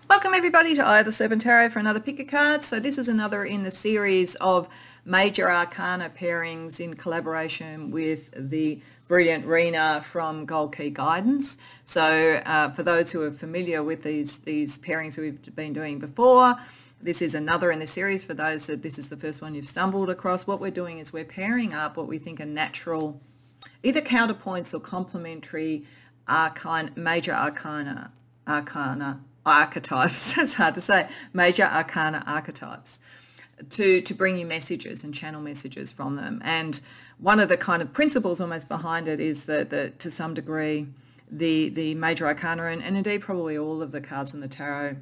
Welcome everybody to Eye of the Serpent Tarot for another pick a card. So this is another in the series of major arcana pairings in collaboration with the brilliant Reena from Gold Key Guidance. So for those who are familiar with these pairings that we've been doing before, this is another in the series. For those that this is the first one you've stumbled across, what we're doing is we're pairing up what we think are natural, either counterpoints or complementary major arcana archetypes, it's hard to say, major arcana archetypes to bring you messages and channel messages from them. And one of the kind of principles almost behind it is that to some degree the major arcana and indeed probably all of the cards in the tarot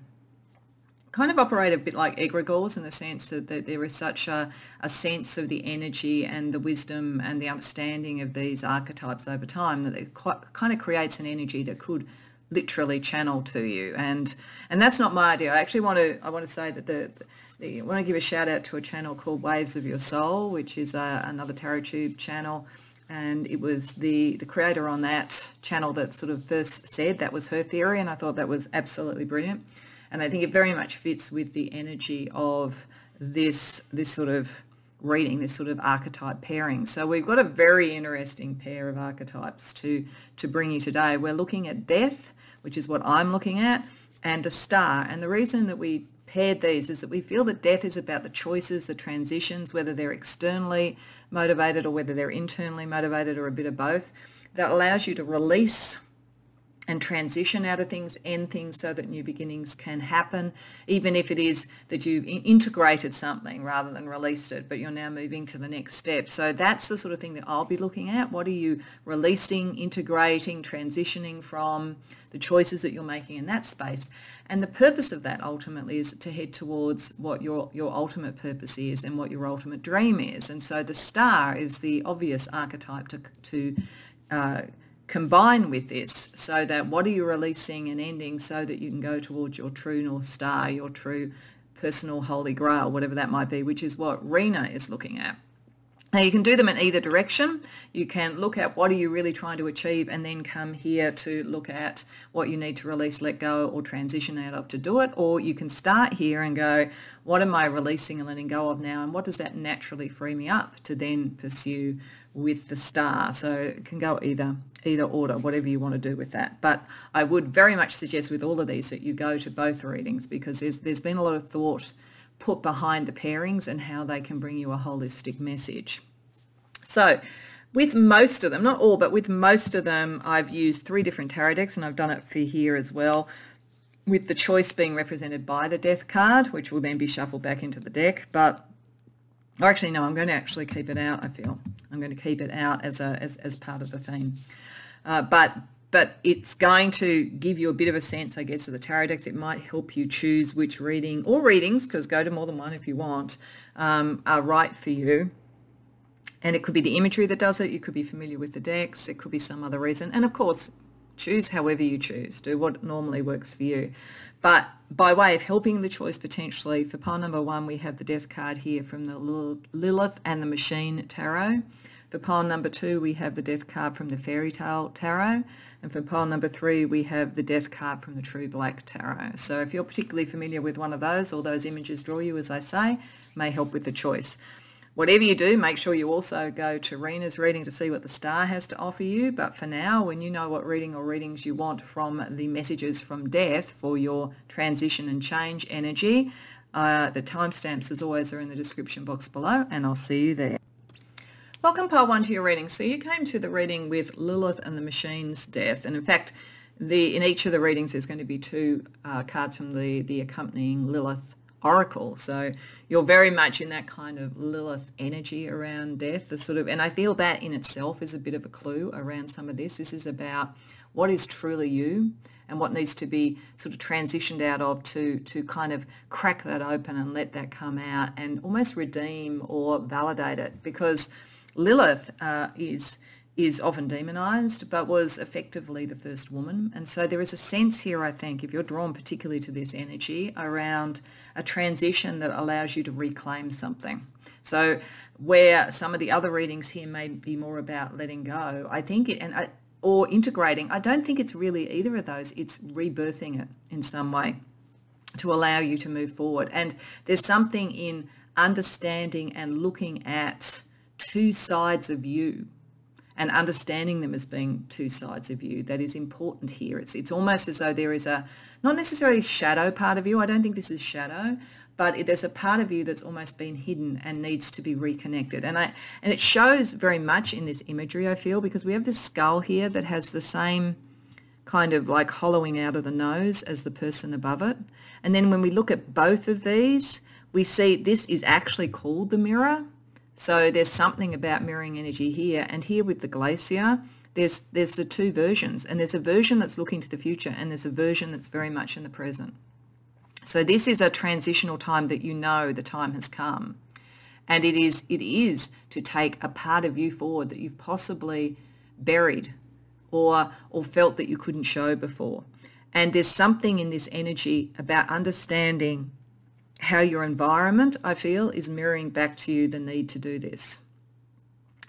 kind of operate a bit like egregores in the sense that there is such a sense of the energy and the wisdom and the understanding of these archetypes over time that it kind of creates an energy that could literally channel to you, and that's not my idea. I actually want to say that I want to give a shout out to a channel called Waves of Your Soul, which is another tarot tube channel, and it was the creator on that channel that sort of first said that was her theory, and I thought that was absolutely brilliant, and I think it very much fits with the energy of this sort of reading, this sort of archetype pairing. So we've got a very interesting pair of archetypes to bring you today. We're looking at Death, which is what I'm looking at, and the Star. And the reason that we paired these is that we feel that Death is about the choices, the transitions, whether they're externally motivated or whether they're internally motivated or a bit of both, that allows you to release and transition out of things, end things so that new beginnings can happen, even if it is that you've integrated something rather than released it, but you're now moving to the next step. So that's the sort of thing that I'll be looking at. What are you releasing, integrating, transitioning from, the choices that you're making in that space? And the purpose of that ultimately is to head towards what your ultimate purpose is and what your ultimate dream is. And so the Star is the obvious archetype to combine with this, so that what are you releasing and ending so that you can go towards your true North Star, your true personal holy grail, whatever that might be, which is what Reena is looking at. Now you can do them in either direction. You can look at what are you really trying to achieve and then come here to look at what you need to release, let go, or transition out of to do it. Or you can start here and go, what am I releasing and letting go of now, and what does that naturally free me up to then pursue with the Star? So it can go either order, whatever you want to do with that. But I would very much suggest with all of these that you go to both readings, because there's been a lot of thought put behind the pairings and how they can bring you a holistic message. So with most of them, not all, but with most of them, I've used 3 different tarot decks, and I've done it for here as well, with the choice being represented by the Death card, which will then be shuffled back into the deck. But actually, no, I'm going to actually keep it out, I feel. I'm going to keep it out as part of the theme. But it's going to give you a bit of a sense, I guess, of the tarot decks. It might help you choose which reading, or readings, because go to more than one if you want, are right for you. And it could be the imagery that does it. You could be familiar with the decks. It could be some other reason. And of course, choose however you choose. Do what normally works for you. But by way of helping the choice potentially, for pile number 1, we have the Death card here from the Lilith and the Machine Tarot. For pile number 2, we have the Death card from the Fairy Tale Tarot. And for pile number 3, we have the Death card from the True Black Tarot. So if you're particularly familiar with one of those, or those images draw you, as I say, may help with the choice. Whatever you do, make sure you also go to Reena's reading to see what the Star has to offer you. But for now, when you know what reading or readings you want from the messages from Death for your transition and change energy, the timestamps, as always, are in the description box below, and I'll see you there. Welcome, pile 1, to your reading. So you came to the reading with Lilith and the Machine's Death, and in fact, in each of the readings there's going to be 2 cards from the accompanying Lilith Oracle. So you're very much in that kind of Lilith energy around Death, and I feel that in itself is a bit of a clue around some of this. This is about what is truly you and what needs to be sort of transitioned out of to kind of crack that open and let that come out and almost redeem or validate it, because Lilith is often demonized, but was effectively the first woman. And so there is a sense here, I think, if you're drawn particularly to this energy, around a transition that allows you to reclaim something. So where some of the other readings here may be more about letting go, I think, or integrating, I don't think it's really either of those. It's rebirthing it in some way. to allow you to move forward. And there's something in understanding and looking at two sides of you and understanding them as being two sides of you that is important here. It's almost as though there is a, not necessarily shadow part of you. I don't think this is shadow, but there's a part of you that's almost been hidden and needs to be reconnected. And it shows very much in this imagery, I feel, because we have this skull here that has the same kind of like hollowing out of the nose as the person above it. And then when we look at both of these, we see this is actually called the mirror. So there's something about mirroring energy here. And here with the glacier, there's the two versions. And there's a version that's looking to the future and there's a version that's very much in the present. So this is a transitional time that you know the time has come. And it is to take a part of you forward that you've possibly buried or felt that you couldn't show before. And there's something in this energy about understanding how your environment, I feel, is mirroring back to you the need to do this.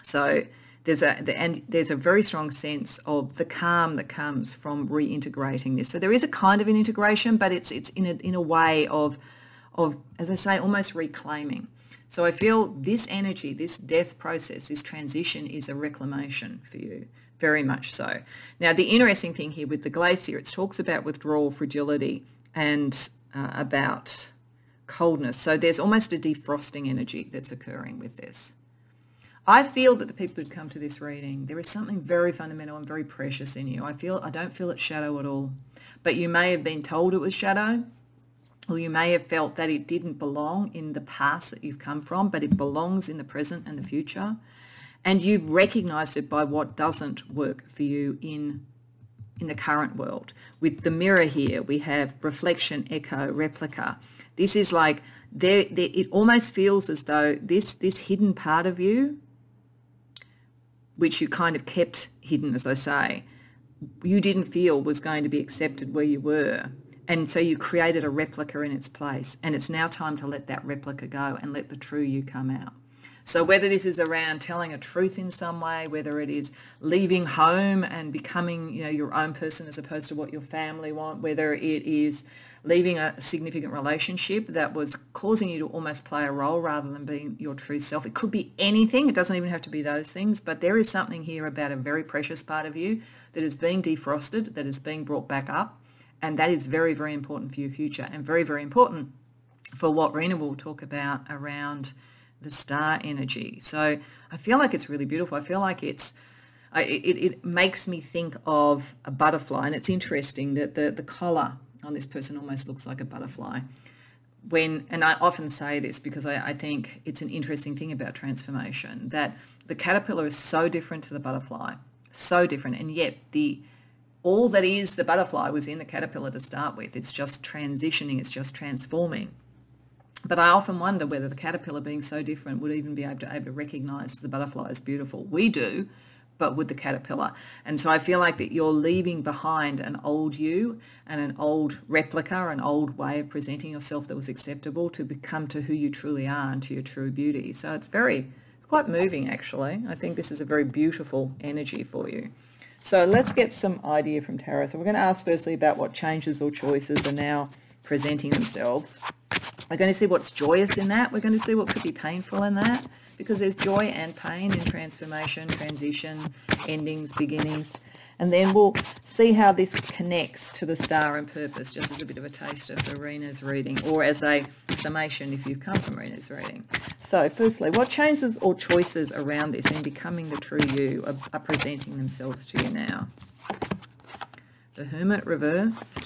So there's a very strong sense of the calm that comes from reintegrating this. So there is a kind of an integration, but it's in a way of, as I say, almost reclaiming. So I feel this energy, this death process, this transition is a reclamation for you, very much so. Now, the interesting thing here with the glacier, it talks about withdrawal, fragility, and about coldness. So there's almost a defrosting energy that's occurring with this. I feel that the people who've come to this reading, there is something very fundamental and very precious in you. I don't feel it's shadow at all, but you may have been told it was shadow, or you may have felt that it didn't belong in the past that you've come from, but it belongs in the present and the future. And you've recognized it by what doesn't work for you in the current world. With the mirror here, we have reflection, echo, replica. This is like, it almost feels as though this hidden part of you, which you kind of kept hidden, as I say, you didn't feel was going to be accepted where you were. And so you created a replica in its place. And it's now time to let that replica go and let the true you come out. So whether this is around telling a truth in some way, whether it is leaving home and becoming, your own person as opposed to what your family want, whether it is leaving a significant relationship that was causing you to almost play a role rather than being your true self. It could be anything. It doesn't even have to be those things, but there is something here about a very precious part of you that is being defrosted, that is being brought back up, and that is very, very important for your future and very, very important for what Reena will talk about around the star energy. So I feel like it's really beautiful. I feel like it makes me think of a butterfly, and it's interesting that the collar on this person almost looks like a butterfly. And I often say this because I think it's an interesting thing about transformation, that the caterpillar is so different to the butterfly, so different, and yet all that is the butterfly was in the caterpillar to start with. It's just transitioning, it's just transforming. But I often wonder whether the caterpillar, being so different, would even be able to recognize the butterfly as beautiful. We do, but with the caterpillar. And so I feel like that you're leaving behind an old you and an old replica, an old way of presenting yourself that was acceptable to become to who you truly are and to your true beauty. So it's quite moving, actually. I think this is a very beautiful energy for you. So let's get some idea from tarot. So we're going to ask firstly about what changes or choices are now presenting themselves. We're going to see what's joyous in that. We're going to see what could be painful in that, because there's joy and pain in transformation, transition, endings, beginnings. And then we'll see how this connects to the star and purpose, just as a bit of a taster for Reena's reading, or as a summation if you've come from Reena's reading. So firstly, what changes or choices around this in becoming the true you are presenting themselves to you now? The Hermit reversed,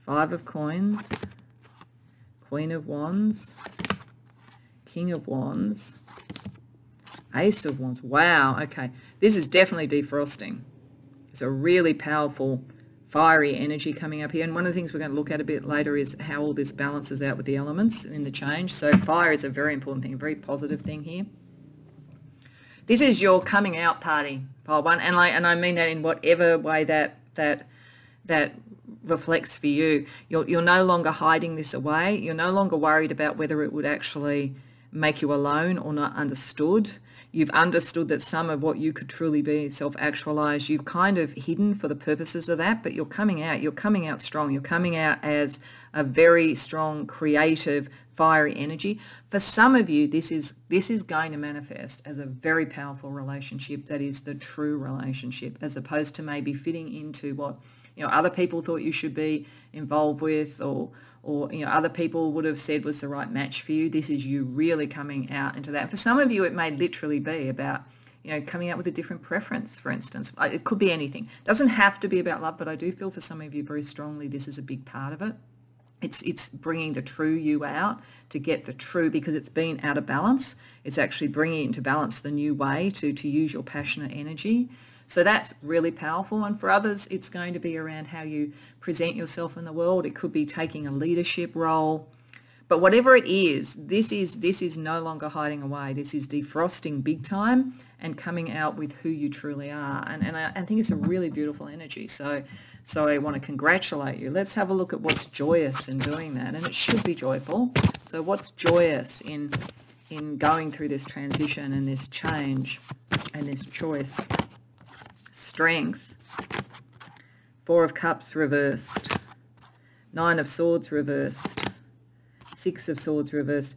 5 of Coins, Queen of Wands, King of Wands, Ace of Wands. Wow, okay. This is definitely defrosting. It's a really powerful, fiery energy coming up here. And one of the things we're going to look at a bit later is how all this balances out with the elements in the change. So fire is a very important thing, a very positive thing here. This is your coming out party, pile one. And I mean that in whatever way that reflects for you. You're no longer hiding this away. You're no longer worried about whether it would actually make you alone or not understood. You've understood that some of what you could truly be, self-actualize, you've kind of hidden for the purposes of that, but you're coming out strong. You're coming out as a very strong, creative, fiery energy. For some of you, this is going to manifest as a very powerful relationship that is the true relationship, as opposed to maybe fitting into what, you know, other people thought you should be involved with, or you know, other people would have said was the right match for you. This is you really coming out into that. For some of you, it may literally be about, you know, coming out with a different preference, for instance. It could be anything. It doesn't have to be about love, but I do feel for some of you very strongly this is a big part of it. It's bringing the true you out to get the true, because it's been out of balance. It's actually bringing it into balance the new way to use your passionate energy. So that's really powerful. And for others, it's going to be around how you present yourself in the world. It could be taking a leadership role. But whatever it is, this is no longer hiding away. This is defrosting big time and coming out with who you truly are. And I think it's a really beautiful energy. So I want to congratulate you. Let's have a look at what's joyous in doing that. And it should be joyful. So what's joyous in going through this transition and this change and this choice? Strength. 4 of Cups reversed. 9 of Swords reversed. 6 of Swords reversed.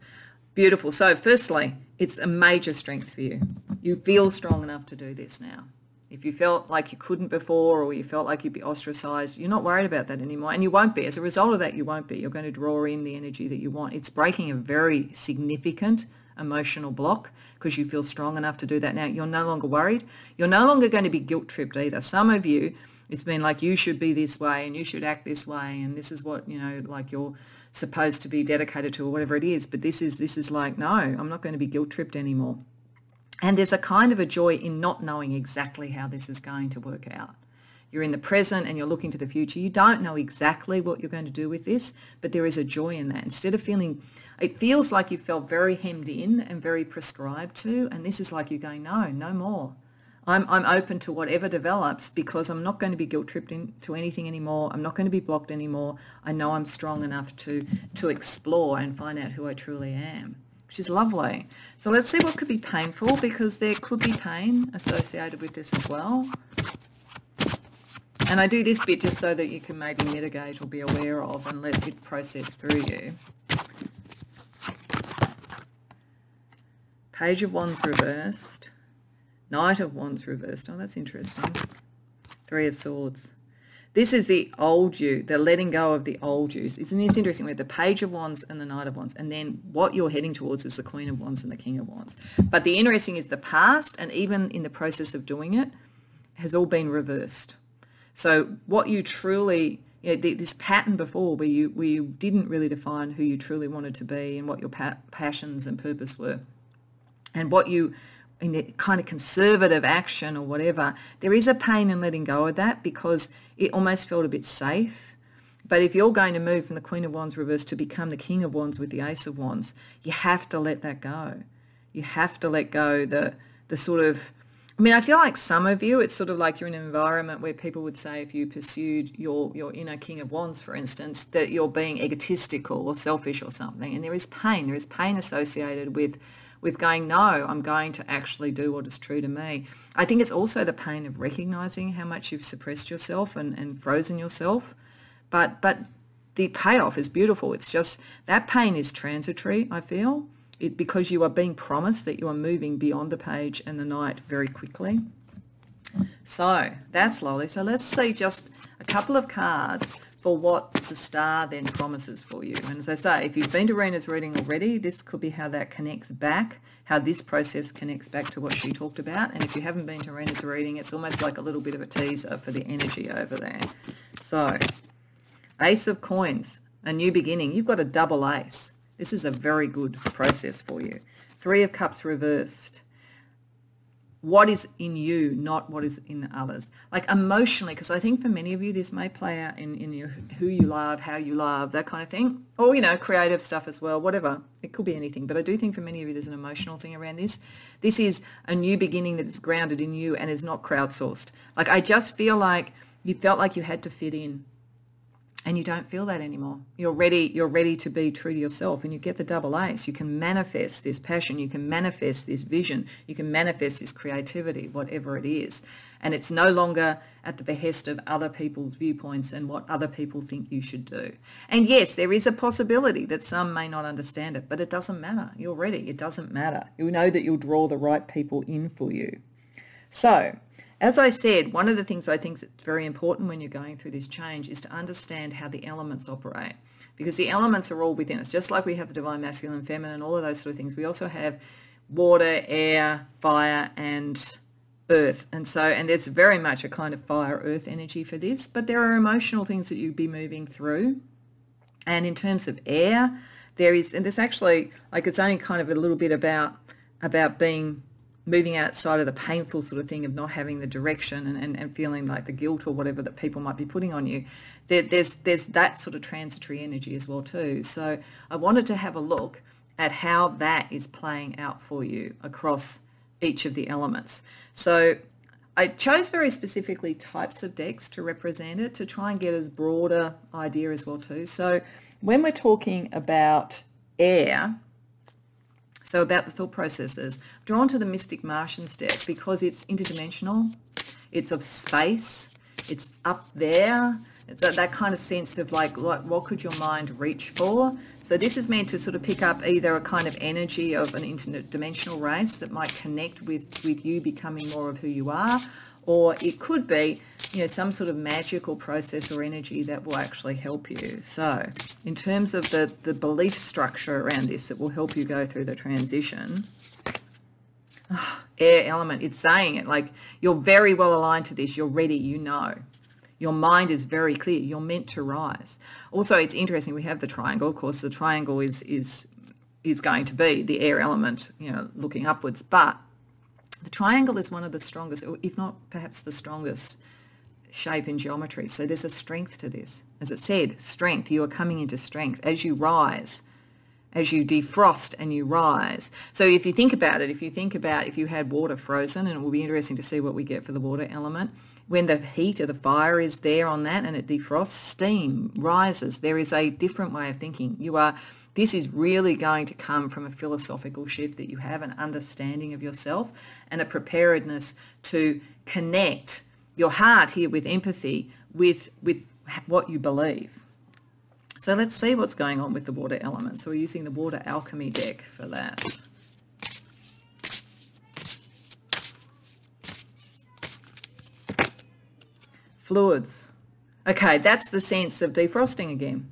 Beautiful. So firstly, it's a major strength for you. You feel strong enough to do this now. If you felt like you couldn't before, or you felt like you'd be ostracized, you're not worried about that anymore. And you won't be. As a result of that, you won't be. You're going to draw in the energy that you want. It's breaking a very significant emotional block because you feel strong enough to do that now. You're no longer worried. You're no longer going to be guilt-tripped either. Some of you, it's been like you should be this way and you should act this way and this is what, you know, like you're supposed to be dedicated to or whatever it is. But this is like, no, I'm not going to be guilt-tripped anymore. And there's a kind of a joy in not knowing exactly how this is going to work out. You're in the present and you're looking to the future. You don't know exactly what you're going to do with this, but there is a joy in that. Instead of feeling, it feels like you felt very hemmed in and very prescribed to, and this is like you're going, no, no more. I'm open to whatever develops because I'm not going to be guilt-tripped into anything anymore. I'm not going to be blocked anymore. I know I'm strong enough to explore and find out who I truly am, which is lovely. So let's see what could be painful, because there could be pain associated with this as well. And I do this bit just so that you can maybe mitigate or be aware of and let it process through you. Page of Wands reversed. Knight of Wands reversed. Oh, that's interesting. 3 of Swords. This is the old you, the letting go of the old you. Isn't this interesting? We have the Page of Wands and the Knight of Wands. And then what you're heading towards is the Queen of Wands and the King of Wands. But the interesting is the past, and even in the process of doing it, has all been reversed. So what you truly, you know, this pattern before where you didn't really define who you truly wanted to be and what your passions and purpose were, and what you, in the kind of conservative action or whatever, there is a pain in letting go of that because it almost felt a bit safe. But if you're going to move from the Queen of Wands reversed to become the King of Wands with the Ace of Wands, you have to let that go. You have to let go the sort of, I mean, I feel like some of you, it's sort of like you're in an environment where people would say if you pursued your inner King of Wands, for instance, that you're being egotistical or selfish or something. And there is pain. There is pain associated with going, no, I'm going to actually do what is true to me. I think it's also the pain of recognizing how much you've suppressed yourself and frozen yourself. But the payoff is beautiful. It's just that pain is transitory, I feel. Because you are being promised that you are moving beyond the Page and the Knight very quickly. So that's lovely. So let's see just a couple of cards for what the Star then promises for you. And as I say, if you've been to Reena's reading already, this could be how that connects back, how this process connects back to what she talked about. And if you haven't been to Reena's reading, it's almost like a little bit of a teaser for the energy over there. So Ace of Coins, a new beginning. You've got a double ace. This is a very good process for you. 3 of Cups reversed. What is in you, not what is in others. Like emotionally, because I think for many of you, this may play out in your who you love, how you love, that kind of thing. Or, you know, creative stuff as well, whatever. It could be anything. But I do think for many of you, there's an emotional thing around this. This is a new beginning that is grounded in you and is not crowdsourced. Like I just feel like you felt like you had to fit in. And you don't feel that anymore. You're ready to be true to yourself, and you get the double ace. You can manifest this passion, you can manifest this vision, you can manifest this creativity, whatever it is. And it's no longer at the behest of other people's viewpoints and what other people think you should do. And yes, there is a possibility that some may not understand it, but it doesn't matter. You're ready. It doesn't matter. You know that you'll draw the right people in for you. So, as I said, one of the things I think is very important when you're going through this change is to understand how the elements operate, because the elements are all within us. Just like we have the divine masculine and feminine, all of those sort of things, we also have water, air, fire, and earth. And there's very much a kind of fire earth energy for this, but there are emotional things that you'd be moving through. And in terms of air, there's actually, like, it's only kind of a little bit about being moving outside of the painful sort of thing of not having the direction and feeling like the guilt or whatever that people might be putting on you. There's that sort of transitory energy as well too. So I wanted to have a look at how that is playing out for you across each of the elements. So I chose very specifically types of decks to represent it, to try and get as broader idea as well too. So when we're talking about air, so about the thought processes, drawn to the Mystic Martians deck because it's interdimensional, it's of space, it's up there, it's that kind of sense of like what could your mind reach for? So this is meant to sort of pick up either a kind of energy of an interdimensional race that might connect with you becoming more of who you are, or it could be, some sort of magical process or energy that will actually help you. So in terms of the belief structure around this that will help you go through the transition, air element, it's saying it like you're very well aligned to this, you're ready, your mind is very clear, you're meant to rise. Also, it's interesting, we have the triangle. Of course, the triangle is going to be the air element, looking upwards, but the triangle is one of the strongest, or if not perhaps the strongest shape in geometry. So there's a strength to this. As it said, strength, you are coming into strength as you rise, as you defrost and you rise. So if you think about it, if you had water frozen, and it will be interesting to see what we get for the water element, when the heat of the fire is there on that and it defrosts, steam rises. There is a different way of thinking. This is really going to come from a philosophical shift that you have, an understanding of yourself and a preparedness to connect your heart here with empathy with what you believe. So let's see what's going on with the water element. So we're using the water alchemy deck for that. Fluids. Okay, that's the sense of defrosting again.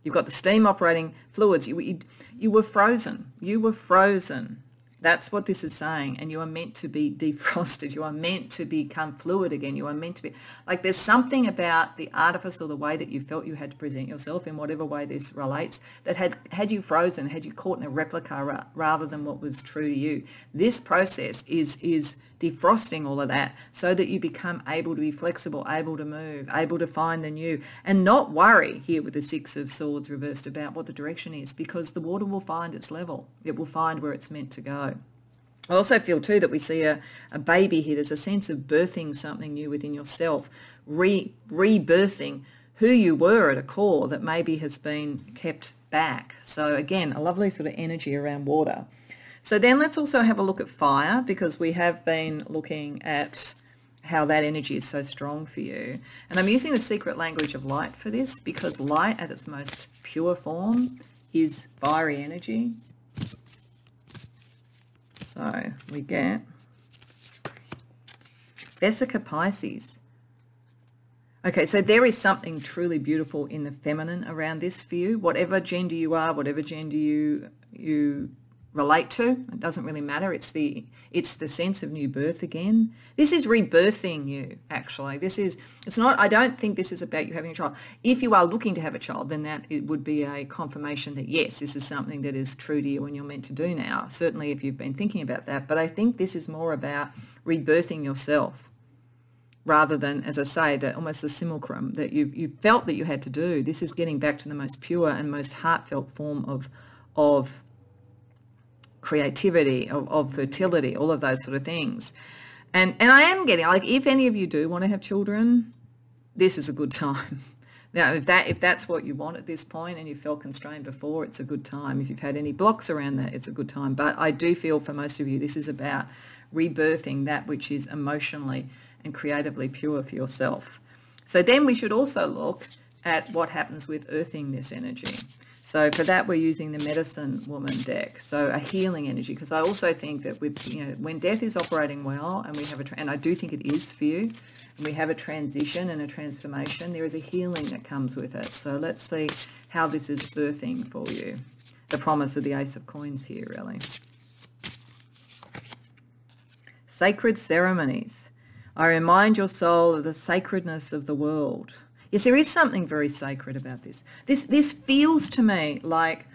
You've got the steam operating fluids. You were frozen. You were frozen. That's what this is saying. And you are meant to be defrosted. You are meant to become fluid again. You are meant to be, like, there's something about the artifice or the way that you felt you had to present yourself in whatever way this relates that had you frozen, had you caught in a replica rather than what was true to you. This process is defrosting all of that so that you become able to be flexible, able to move, able to find the new, and not worry here with the Six of Swords reversed about what the direction is, because the water will find its level. It will find where it's meant to go. I also feel too that we see a baby here. There's a sense of birthing something new within yourself, rebirthing who you were at a core that maybe has been kept back. So again, a lovely sort of energy around water. So then let's also have a look at fire, because we have been looking at how that energy is so strong for you. And I'm using the secret language of light for this, because light at its most pure form is fiery energy. So we get Vesica Pisces. Okay, so there is something truly beautiful in the feminine around this for you. Whatever gender you are, whatever gender you relate to, it doesn't really matter. It's the sense of new birth again. This is rebirthing you, actually. It's not, I don't think this is about you having a child. If you are looking to have a child, then it would be a confirmation that yes, this is something that is true to you and you're meant to do now. Certainly if you've been thinking about that. But I think this is more about rebirthing yourself, rather than, as I say, that almost a simulacrum that you felt that you had to do. This is getting back to the most pure and most heartfelt form of creativity, of fertility, all of those sort of things. And I am getting, like, if any of you do want to have children, this is a good time. Now, if that's what you want at this point and you felt constrained before, it's a good time. If you've had any blocks around that, it's a good time. But I do feel for most of you, this is about rebirthing that which is emotionally and creatively pure for yourself. So then we should also look at what happens with earthing this energy. So for that, we're using the Medicine Woman deck, so a healing energy, because I also think that with, you know, when death is operating well, and we have and I do think it is for you, and we have a transition and a transformation, there is a healing that comes with it. So let's see how this is birthing for you. The promise of the Ace of Coins here, really. Sacred ceremonies. I remind your soul of the sacredness of the world. Yes, there is something very sacred about this. This feels to me like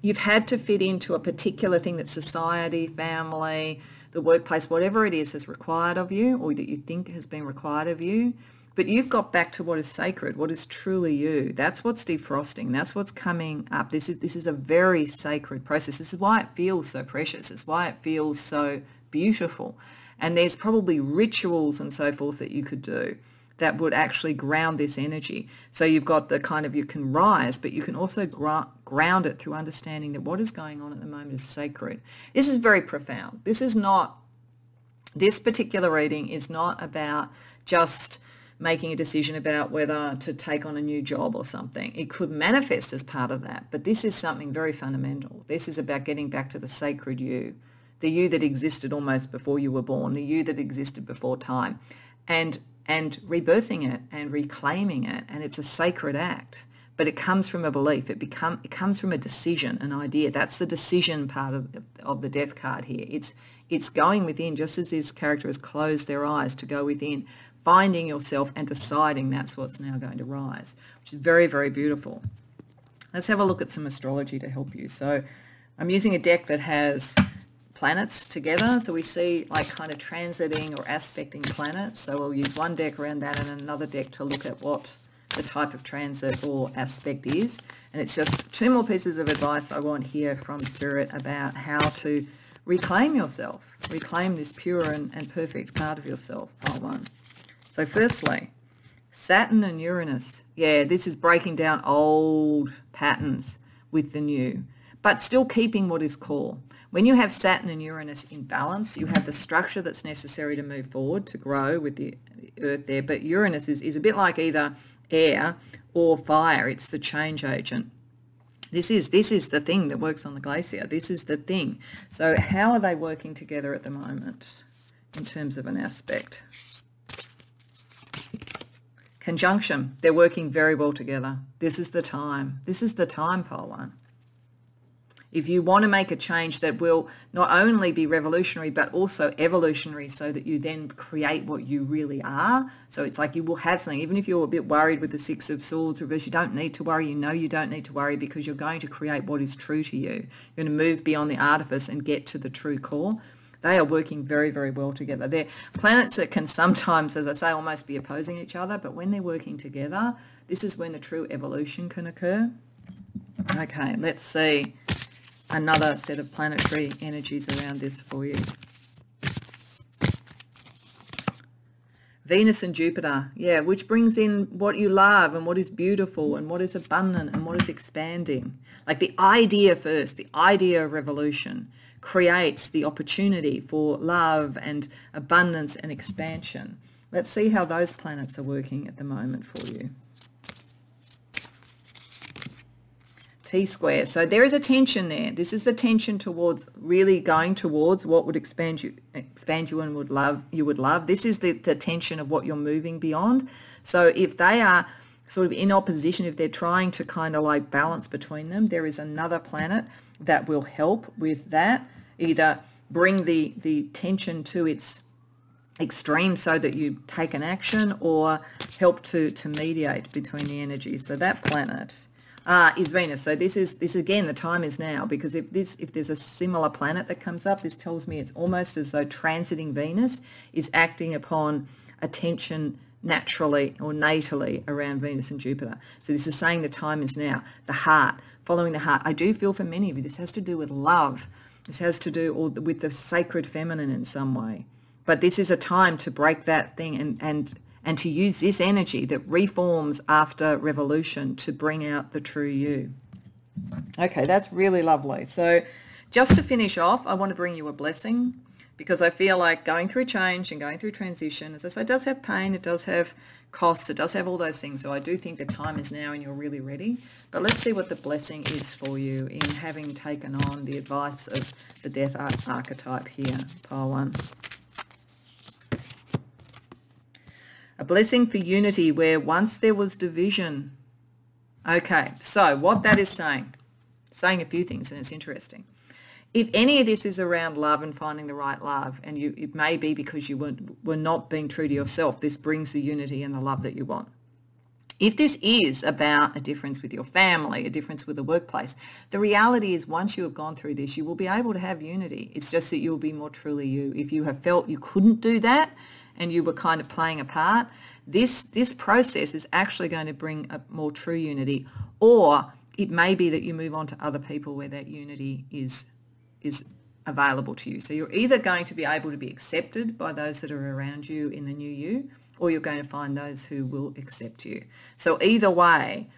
you've had to fit into a particular thing that society, family, the workplace, whatever it is, has required of you, or that you think has been required of you. But you've got back to what is sacred, what is truly you. That's what's defrosting. That's what's coming up. This is a very sacred process. This is why it feels so precious. It's why it feels so beautiful. And there's probably rituals and so forth that you could do that would actually ground this energy. So you've got the kind of, you can rise, but you can also ground it through understanding that what is going on at the moment is sacred. This is very profound. This particular reading is not about just making a decision about whether to take on a new job or something. It could manifest as part of that, but this is something very fundamental. This is about getting back to the sacred you, the you that existed almost before you were born, the you that existed before time, and rebirthing it and reclaiming it. And it's a sacred act, but it comes from a belief. It comes from a decision, an idea. That's the decision part of the death card here. It's going within, just as this character has closed their eyes to go within, finding yourself and deciding that's what's now going to rise, which is very, very beautiful. Let's have a look at some astrology to help you. So I'm using a deck that has planets together, so we see like kind of transiting or aspecting planets. So we'll use one deck around that and another deck to look at what the type of transit or aspect is. And it's just two more pieces of advice I want here from Spirit about how to reclaim yourself, reclaim this pure and perfect part of yourself, part one. So firstly, Saturn and Uranus. Yeah, this is breaking down old patterns with the new, but still keeping what is core. When you have Saturn and Uranus in balance, you have the structure that's necessary to move forward, to grow with the Earth there. But Uranus is a bit like either air or fire. It's the change agent. This is the thing that works on the glacier. This is the thing. So how are they working together at the moment in terms of an aspect? Conjunction. They're working very well together. This is the time. This is the time, pole one. If you want to make a change that will not only be revolutionary, but also evolutionary, so that you then create what you really are. So it's like you will have something, even if you're a bit worried with the Six of Swords reverse, you don't need to worry. You know you don't need to worry, because you're going to create what is true to you. You're going to move beyond the artifice and get to the true core. They are working very, very well together. They're planets that can sometimes, as I say, almost be opposing each other, but when they're working together, this is when the true evolution can occur. Okay, let's see another set of planetary energies around this for you. Venus and Jupiter, yeah, which brings in what you love and what is beautiful and what is abundant and what is expanding. Like the idea first, the idea of revolution creates the opportunity for love and abundance and expansion. Let's see how those planets are working at the moment for you. T-square. So there is a tension there. This is the tension towards really going towards what would expand you and you would love. This is the tension of what you're moving beyond. So if they are sort of in opposition, if they're trying to kind of like balance between them, there is another planet that will help with that, either bring the tension to its extreme so that you take an action, or help to mediate between the energies. So that planet is Venus. So this again, the time is now, because if there's a similar planet that comes up, this tells me it's almost as though transiting Venus is acting upon a tension naturally or natally around Venus and Jupiter. So this is saying the time is now. The heart, following the heart. I do feel for many of you, this has to do with love. This has to do with the sacred feminine in some way. But this is a time to break that thing and and to use this energy that reforms after revolution to bring out the true you. Okay, that's really lovely. So just to finish off, I want to bring you a blessing, because I feel like going through change and going through transition, as I say, does have pain, it does have costs, it does have all those things. So I do think the time is now and you're really ready. But let's see what the blessing is for you in having taken on the advice of the Death Archetype here, pile 1. A blessing for unity where once there was division. Okay, so what that is saying a few things, and it's interesting. If any of this is around love and finding the right love, and it may be because you were not being true to yourself, this brings the unity and the love that you want. If this is about a difference with your family, a difference with the workplace, the reality is once you have gone through this, you will be able to have unity. It's just that you'll be more truly you. If you have felt you couldn't do that and you were kind of playing a part, this process is actually going to bring a more true unity. Or it may be that you move on to other people where that unity is available to you. So you're either going to be able to be accepted by those that are around you in the new you, or you're going to find those who will accept you. So either way,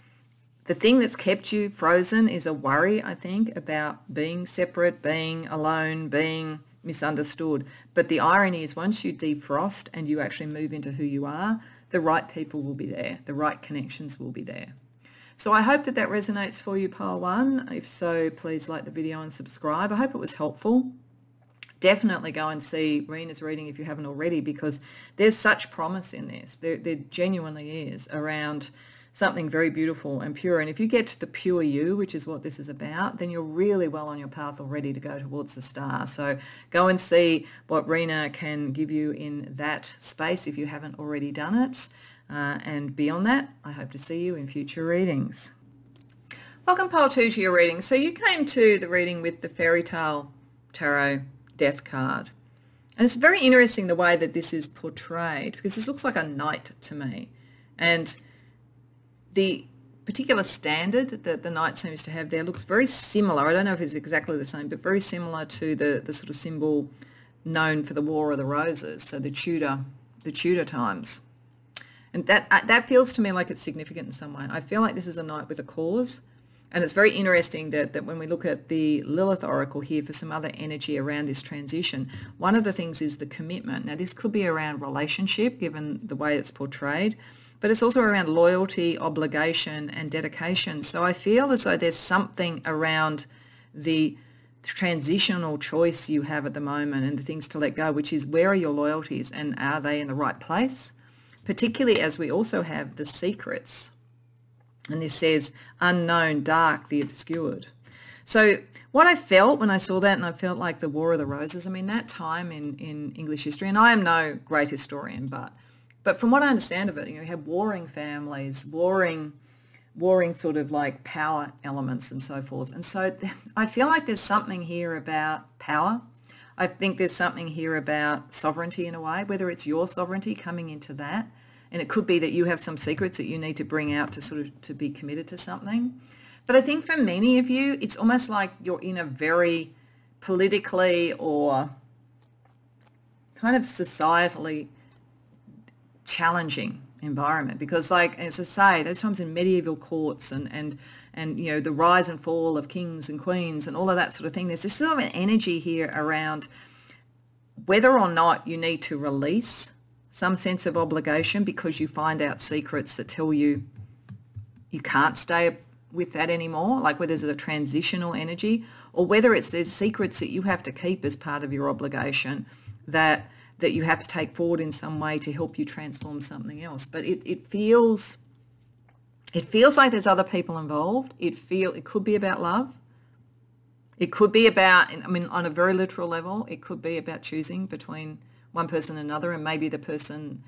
the thing that's kept you frozen is a worry, I think, about being separate, being alone, being misunderstood. But the irony is once you defrost and you actually move into who you are, the right people will be there. The right connections will be there. So I hope that resonates for you, pile 1. If so, please like the video and subscribe. I hope it was helpful. Definitely go and see Reena's reading if you haven't already, because there's such promise in this. There genuinely is, around something very beautiful and pure. And if you get to the pure you, which is what this is about, then you're really well on your path already to go towards the star. So go and see what Reena can give you in that space if you haven't already done it. And beyond that, I hope to see you in future readings. Welcome, pile 2, to your reading. So you came to the reading with the Fairy Tale Tarot Death card. And it's very interesting the way that this is portrayed, because this looks like a knight to me. And the particular standard that the knight seems to have there looks very similar. I don't know if it's exactly the same, but very similar to the sort of symbol known for the War of the Roses, so the Tudor times. And that feels to me like it's significant in some way. I feel like this is a knight with a cause. And it's very interesting that when we look at the Lilith Oracle here for some other energy around this transition, one of the things is the commitment. Now, this could be around relationship, given the way it's portrayed, but it's also around loyalty, obligation, and dedication. So I feel as though there's something around the transitional choice you have at the moment and the things to let go, which is where are your loyalties and are they in the right place? Particularly as we also have the secrets. And this says unknown, dark, the obscured. So what I felt when I saw that, and I felt like the War of the Roses, I mean, that time in English history, and I am no great historian, but from what I understand of it, you have warring families, warring sort of like power elements and so forth. And so I feel like there's something here about power. I think there's something here about sovereignty in a way, whether it's your sovereignty coming into that. And it could be that you have some secrets that you need to bring out to sort of to be committed to something. But I think for many of you, it's almost like you're in a very politically or kind of societally challenging environment. Because like, as I say, those times in medieval courts and you know, the rise and fall of kings and queens and all of that sort of thing, there's this sort of an energy here around whether or not you need to release some sense of obligation because you find out secrets that tell you you can't stay with that anymore, like whether there's a transitional energy, or whether there's secrets that you have to keep as part of your obligation that you have to take forward in some way to help you transform something else. But it feels like there's other people involved. It could be about love. It could be about, I mean, on a very literal level, it could be about choosing between one person and another, and maybe the person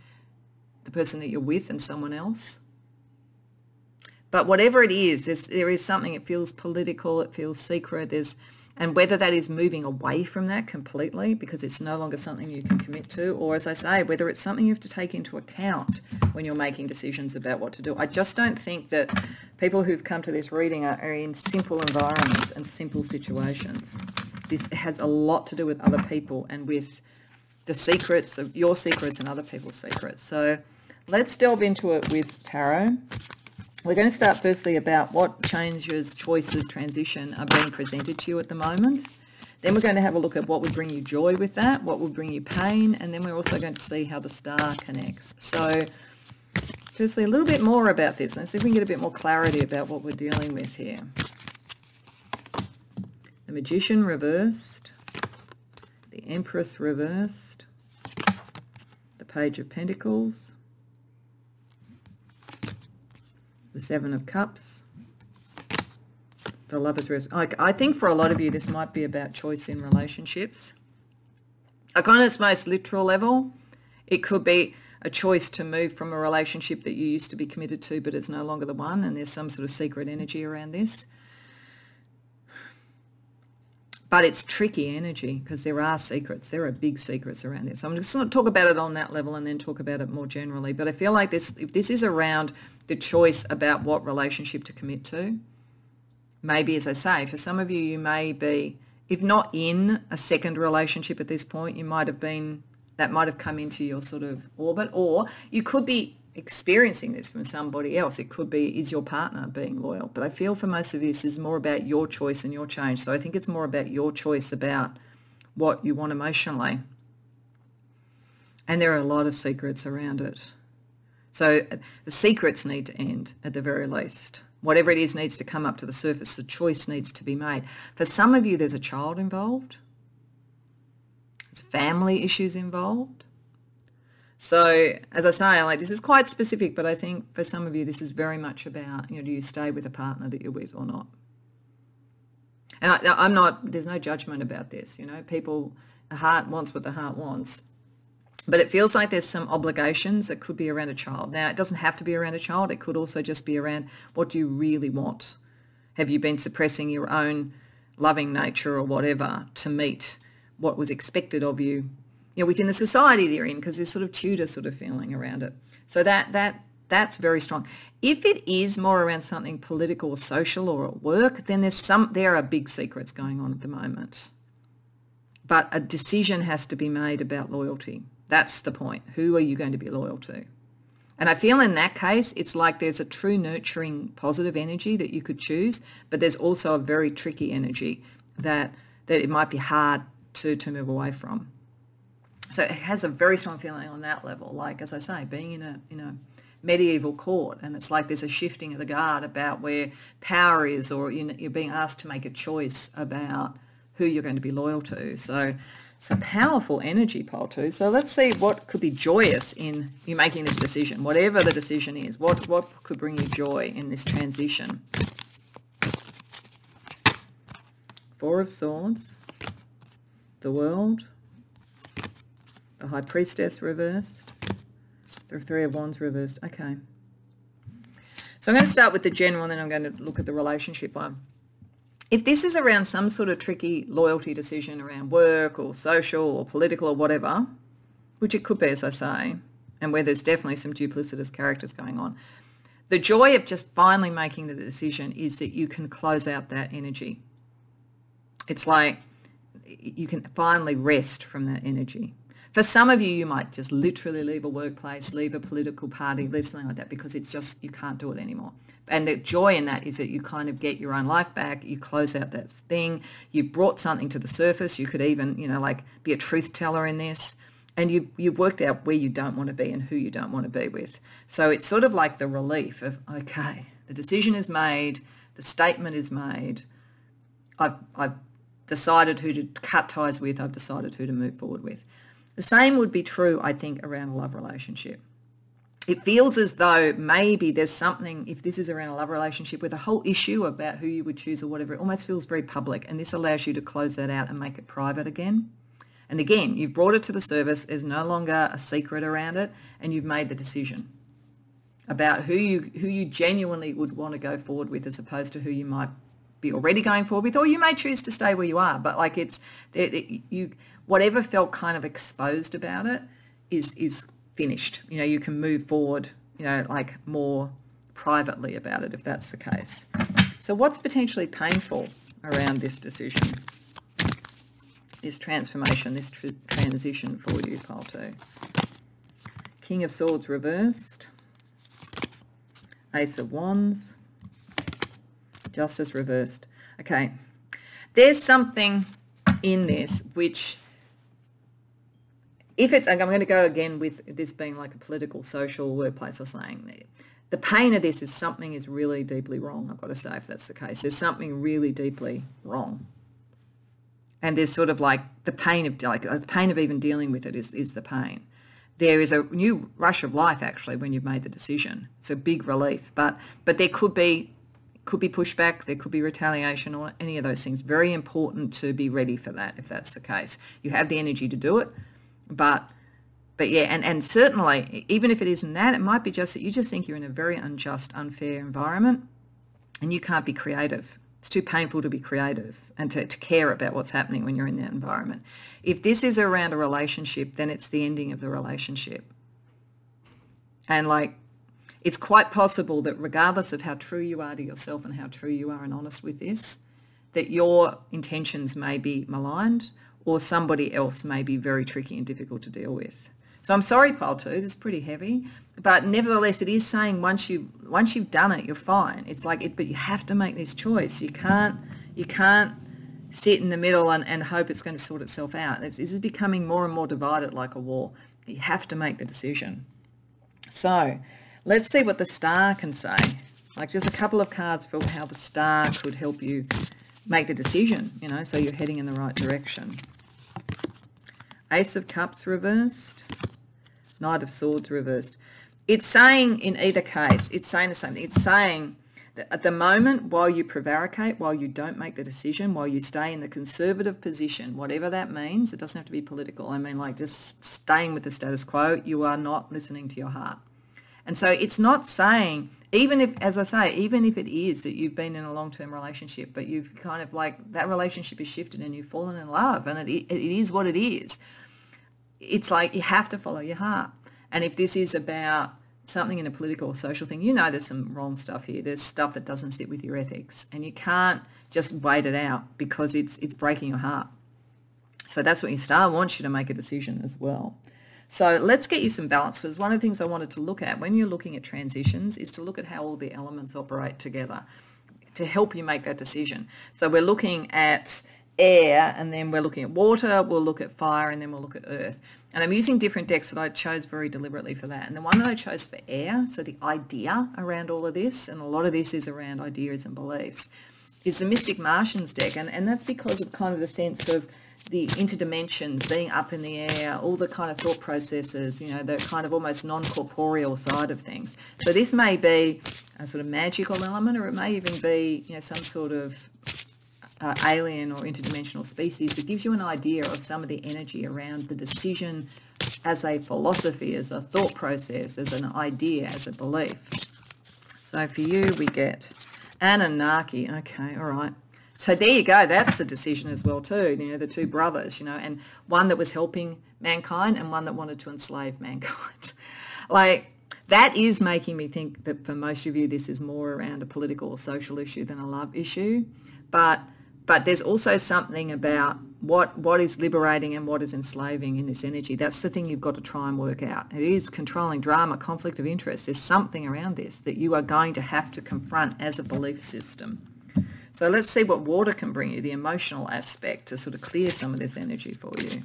that you're with and someone else. But whatever it is, there is something, it feels political, it feels secret, and whether that is moving away from that completely because it's no longer something you can commit to, or as I say, whether it's something you have to take into account when you're making decisions about what to do. I just don't think that people who've come to this reading are in simple environments and simple situations. This has a lot to do with other people and with the secrets of your secrets and other people's secrets. So let's delve into it with tarot. We're going to start firstly about what changes, choices, transition are being presented to you at the moment. Then we're going to have a look at what would bring you joy with that, what would bring you pain, and then we're also going to see how the star connects. So firstly, a little bit more about this. Let's see if we can get a bit more clarity about what we're dealing with here. The Magician reversed, the Empress reversed, the Page of Pentacles, the Seven of Cups, the Lover's reversed. I think for a lot of you this might be about choice in relationships. On its most literal level, it could be a choice to move from a relationship that you used to be committed to but it's no longer the one, and there's some sort of secret energy around this. But it's tricky energy because there are secrets. There are big secrets around this. I'm just going to talk about it on that level and then talk about it more generally. But I feel like this, if this is around the choice about what relationship to commit to, maybe, as I say, for some of you, you may be, if not in a second relationship at this point, you might have been, that might have come into your sort of orbit, or you could be experiencing this from somebody else. It could be, is your partner being loyal? But I feel for most of this is more about your choice and your change. So I think it's more about your choice about what you want emotionally. And there are a lot of secrets around it. So the secrets need to end at the very least. Whatever it is needs to come up to the surface. The choice needs to be made. For some of you, there's a child involved. There's family issues involved. So, as I say, like, this is quite specific, but I think for some of you, this is very much about, do you stay with a partner that you're with or not? And I'm not, there's no judgment about this, people, the heart wants what the heart wants. But it feels like there's some obligations that could be around a child. Now, it doesn't have to be around a child. It could also just be around, what do you really want? Have you been suppressing your own loving nature or whatever to meet what was expected of you, within the society they're in, because there's sort of tutor sort of feeling around it. So that's very strong. If it is more around something political or social or at work, then there are big secrets going on at the moment. But a decision has to be made about loyalty. That's the point. Who are you going to be loyal to? And I feel in that case, it's like there's a true nurturing positive energy that you could choose, but there's also a very tricky energy that it might be hard to move away from. So it has a very strong feeling on that level, like, as I say, being in a medieval court, and it's like there's a shifting of the guard about where power is, or you're being asked to make a choice about who you're going to be loyal to. So it's a powerful energy, pole too. So let's see what could be joyous in you making this decision, whatever the decision is. What could bring you joy in this transition? Four of Swords, the World, the High Priestess reversed, the Three of Wands reversed. Okay. So I'm going to start with the general, and then I'm going to look at the relationship one. If this is around some sort of tricky loyalty decision around work or social or political or whatever, which it could be, as I say, and where there's definitely some duplicitous characters going on, the joy of just finally making the decision is that you can close out that energy. It's like you can finally rest from that energy. For some of you, you might just literally leave a workplace, leave a political party, leave something like that, because it's just, you can't do it anymore. And the joy in that is that you kind of get your own life back, you close out that thing, you've brought something to the surface, you could even, like be a truth teller in this, and you've worked out where you don't want to be and who you don't want to be with. So it's sort of like the relief of, okay, the decision is made, the statement is made, I've decided who to cut ties with, I've decided who to move forward with. The same would be true, I think, around a love relationship. It feels as though maybe there's something, if this is around a love relationship, with a whole issue about who you would choose or whatever, it almost feels very public, and this allows you to close that out and make it private again. And again, you've brought it to the surface, there's no longer a secret around it, and you've made the decision about who you genuinely would want to go forward with, as opposed to who you might be already going forward with, or you may choose to stay where you are. But like whatever felt kind of exposed about it is finished. You can move forward, like more privately about it if that's the case. So what's potentially painful around this decision, this transformation, this transition for you, pole two? King of Swords reversed. Ace of Wands. Justice reversed. Okay. There's something in this which, if it's, I'm going to go again with this being like a political, social, workplace or something. The pain of this is something is really deeply wrong, I've got to say, if that's the case. There's something really deeply wrong. And there's sort of like the pain of, like, the pain of even dealing with it is the pain. There is a new rush of life, actually, when you've made the decision. It's a big relief. But there could be pushback, there could be retaliation or any of those things. Very important to be ready for that, if that's the case. You have the energy to do it, but yeah, and certainly, even if it isn't that, it might be just that you just think you're in a very unjust, unfair environment and you can't be creative. It's too painful to be creative and to care about what's happening when you're in that environment. If this is around a relationship, then it's the ending of the relationship. And like, it's quite possible that regardless of how true you are to yourself and how true you are and honest with this, that your intentions may be maligned or somebody else may be very tricky and difficult to deal with. So I'm sorry, pile 2, this is pretty heavy, but nevertheless it is saying once you've done it, you're fine. It's like it, but you have to make this choice. You can't sit in the middle and hope it's going to sort itself out. This is becoming more and more divided like a war. You have to make the decision. So let's see what the Star can say. Like just a couple of cards for how the Star could help you make the decision, you know, so you're heading in the right direction. Ace of Cups reversed. Knight of Swords reversed. It's saying in either case, it's saying the same thing. It's saying that at the moment, while you prevaricate, while you don't make the decision, while you stay in the conservative position, whatever that means, it doesn't have to be political. I mean, like just staying with the status quo, you are not listening to your heart. And so it's not saying, even if, as I say, even if it is that you've been in a long-term relationship, but you've kind of like, that relationship is shifted and you've fallen in love and it is what it is. It's like you have to follow your heart. And if this is about something in a political or social thing, you know there's some wrong stuff here. There's stuff that doesn't sit with your ethics and you can't just wait it out because it's breaking your heart. So that's what your Star wants you to make a decision as well. So let's get you some balances. One of the things I wanted to look at when you're looking at transitions is to look at how all the elements operate together to help you make that decision. So we're looking at air and then we're looking at water, we'll look at fire and then we'll look at earth. And I'm using different decks that I chose very deliberately for that. And the one that I chose for air, so the idea around all of this, and a lot of this is around ideas and beliefs, is the Mystic Martians deck. And that's because of kind of the sense of the interdimensions, being up in the air, all the kind of thought processes, you know, the kind of almost non-corporeal side of things. So this may be a sort of magical element, or it may even be, you know, some sort of alien or interdimensional species that gives you an idea of some of the energy around the decision as a philosophy, as a thought process, as an idea, as a belief. So for you, we get Anunnaki. Okay, all right. So there you go. That's the decision as well too. You know, the two brothers, you know, and one that was helping mankind and one that wanted to enslave mankind. Like, that is making me think that for most of you, this is more around a political or social issue than a love issue. But there's also something about what is liberating and what is enslaving in this energy. That's the thing you've got to try and work out. It is controlling drama, conflict of interest. There's something around this that you are going to have to confront as a belief system. So let's see what water can bring you, the emotional aspect, to sort of clear some of this energy for you.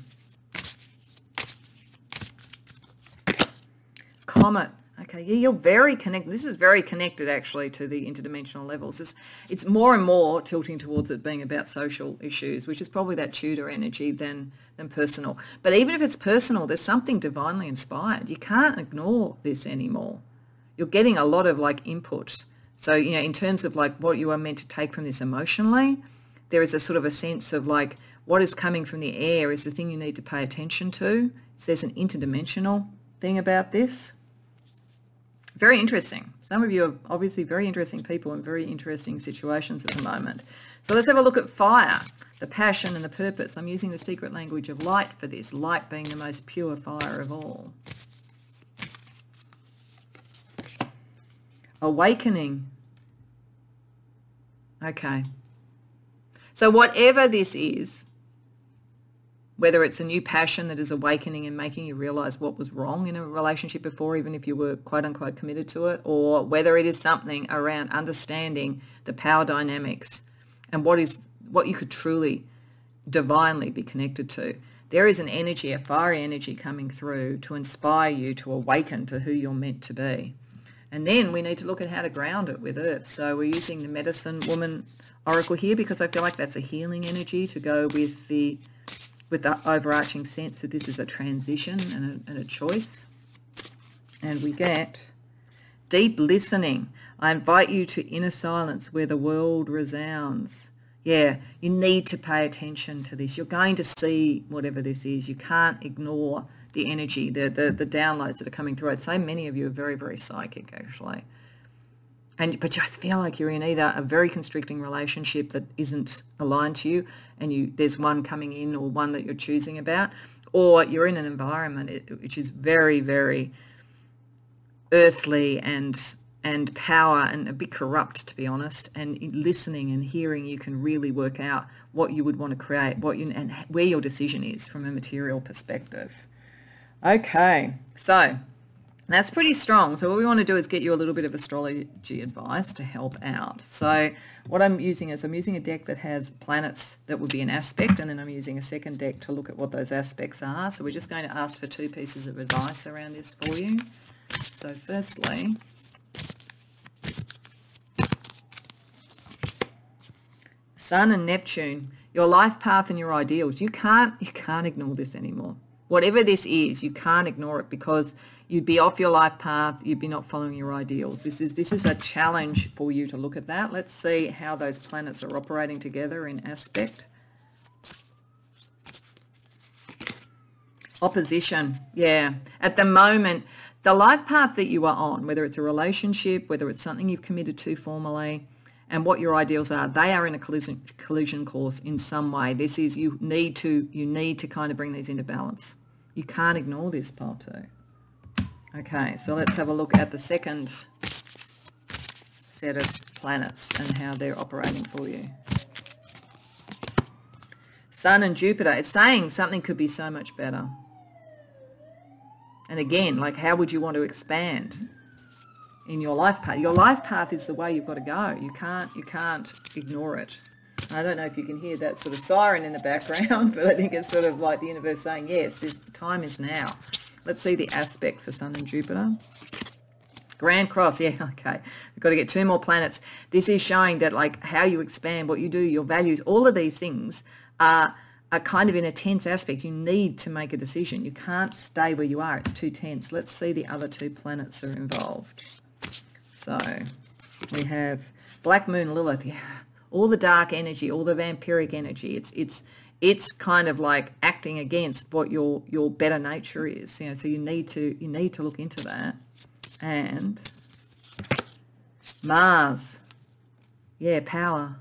Comet. Okay, yeah, you're very connected. This is very connected actually to the interdimensional levels. It's more and more tilting towards it being about social issues, which is probably that Tudor energy than personal. But even if it's personal, there's something divinely inspired. You can't ignore this anymore. You're getting a lot of like input. So, you know, in terms of like what you are meant to take from this emotionally, there is a sort of a sense of like what is coming from the air is the thing you need to pay attention to. So there's an interdimensional thing about this. Very interesting. Some of you are obviously very interesting people in very interesting situations at the moment. So let's have a look at fire, the passion and the purpose. I'm using the secret language of light for this, light being the most pure fire of all. Awakening. Okay. So whatever this is, whether it's a new passion that is awakening and making you realize what was wrong in a relationship before, even if you were quote unquote committed to it, or whether it is something around understanding the power dynamics and what you could truly divinely be connected to. There is an energy, a fiery energy coming through to inspire you to awaken to who you're meant to be. And then we need to look at how to ground it with earth. So we're using the medicine woman oracle here because I feel like that's a healing energy to go with the overarching sense that this is a transition and a choice. And we get deep listening. I invite you to inner silence where the world resounds. Yeah, you need to pay attention to this. You're going to see whatever this is. You can't ignore the energy, the downloads that are coming through. I'd say many of you are very, very psychic, actually. But I feel like you're in either a very constricting relationship that isn't aligned to you, and there's one coming in or one that you're choosing about, or you're in an environment which is very, very earthly and power and a bit corrupt, to be honest. And listening and hearing, you can really work out what you would want to create, and where your decision is from a material perspective. Okay, so that's pretty strong. So what we want to do is get you a little bit of astrology advice to help out. So what I'm using is I'm using a deck that has planets that would be an aspect, and then I'm using a second deck to look at what those aspects are. So we're just going to ask for 2 pieces of advice around this for you. So firstly, Sun and Neptune, your life path and your ideals. You can't ignore this anymore. Whatever this is, you can't ignore it, because you'd be off your life path, you'd be not following your ideals. This is a challenge for you to look at that. Let's see how those planets are operating together in aspect. Opposition, yeah. At the moment, the life path that you are on, whether it's a relationship, whether it's something you've committed to formally, and what your ideals are, they are in a collision course in some way. This is, you need to kind of bring these into balance. You can't ignore this, pile 2. Okay, so let's have a look at the second set of planets and how they're operating for you. Sun and Jupiter. It's saying something could be so much better. And again, like, how would you want to expand in your life path? Your life path is the way you've got to go. You can't ignore it. I don't know if you can hear that sort of siren in the background, but I think it's sort of like the universe saying, yes, this time is now. Let's see the aspect for Sun and Jupiter. Grand Cross, yeah, okay. We've got to get 2 more planets. This is showing that, like, how you expand, what you do, your values, all of these things are kind of in a tense aspect. You need to make a decision. You can't stay where you are. It's too tense. Let's see the other 2 planets are involved. So we have Black Moon, Lilith, yeah. All the dark energy, all the vampiric energy. It's kind of like acting against what your better nature is. You know, so you need to look into that. And Mars, yeah, power.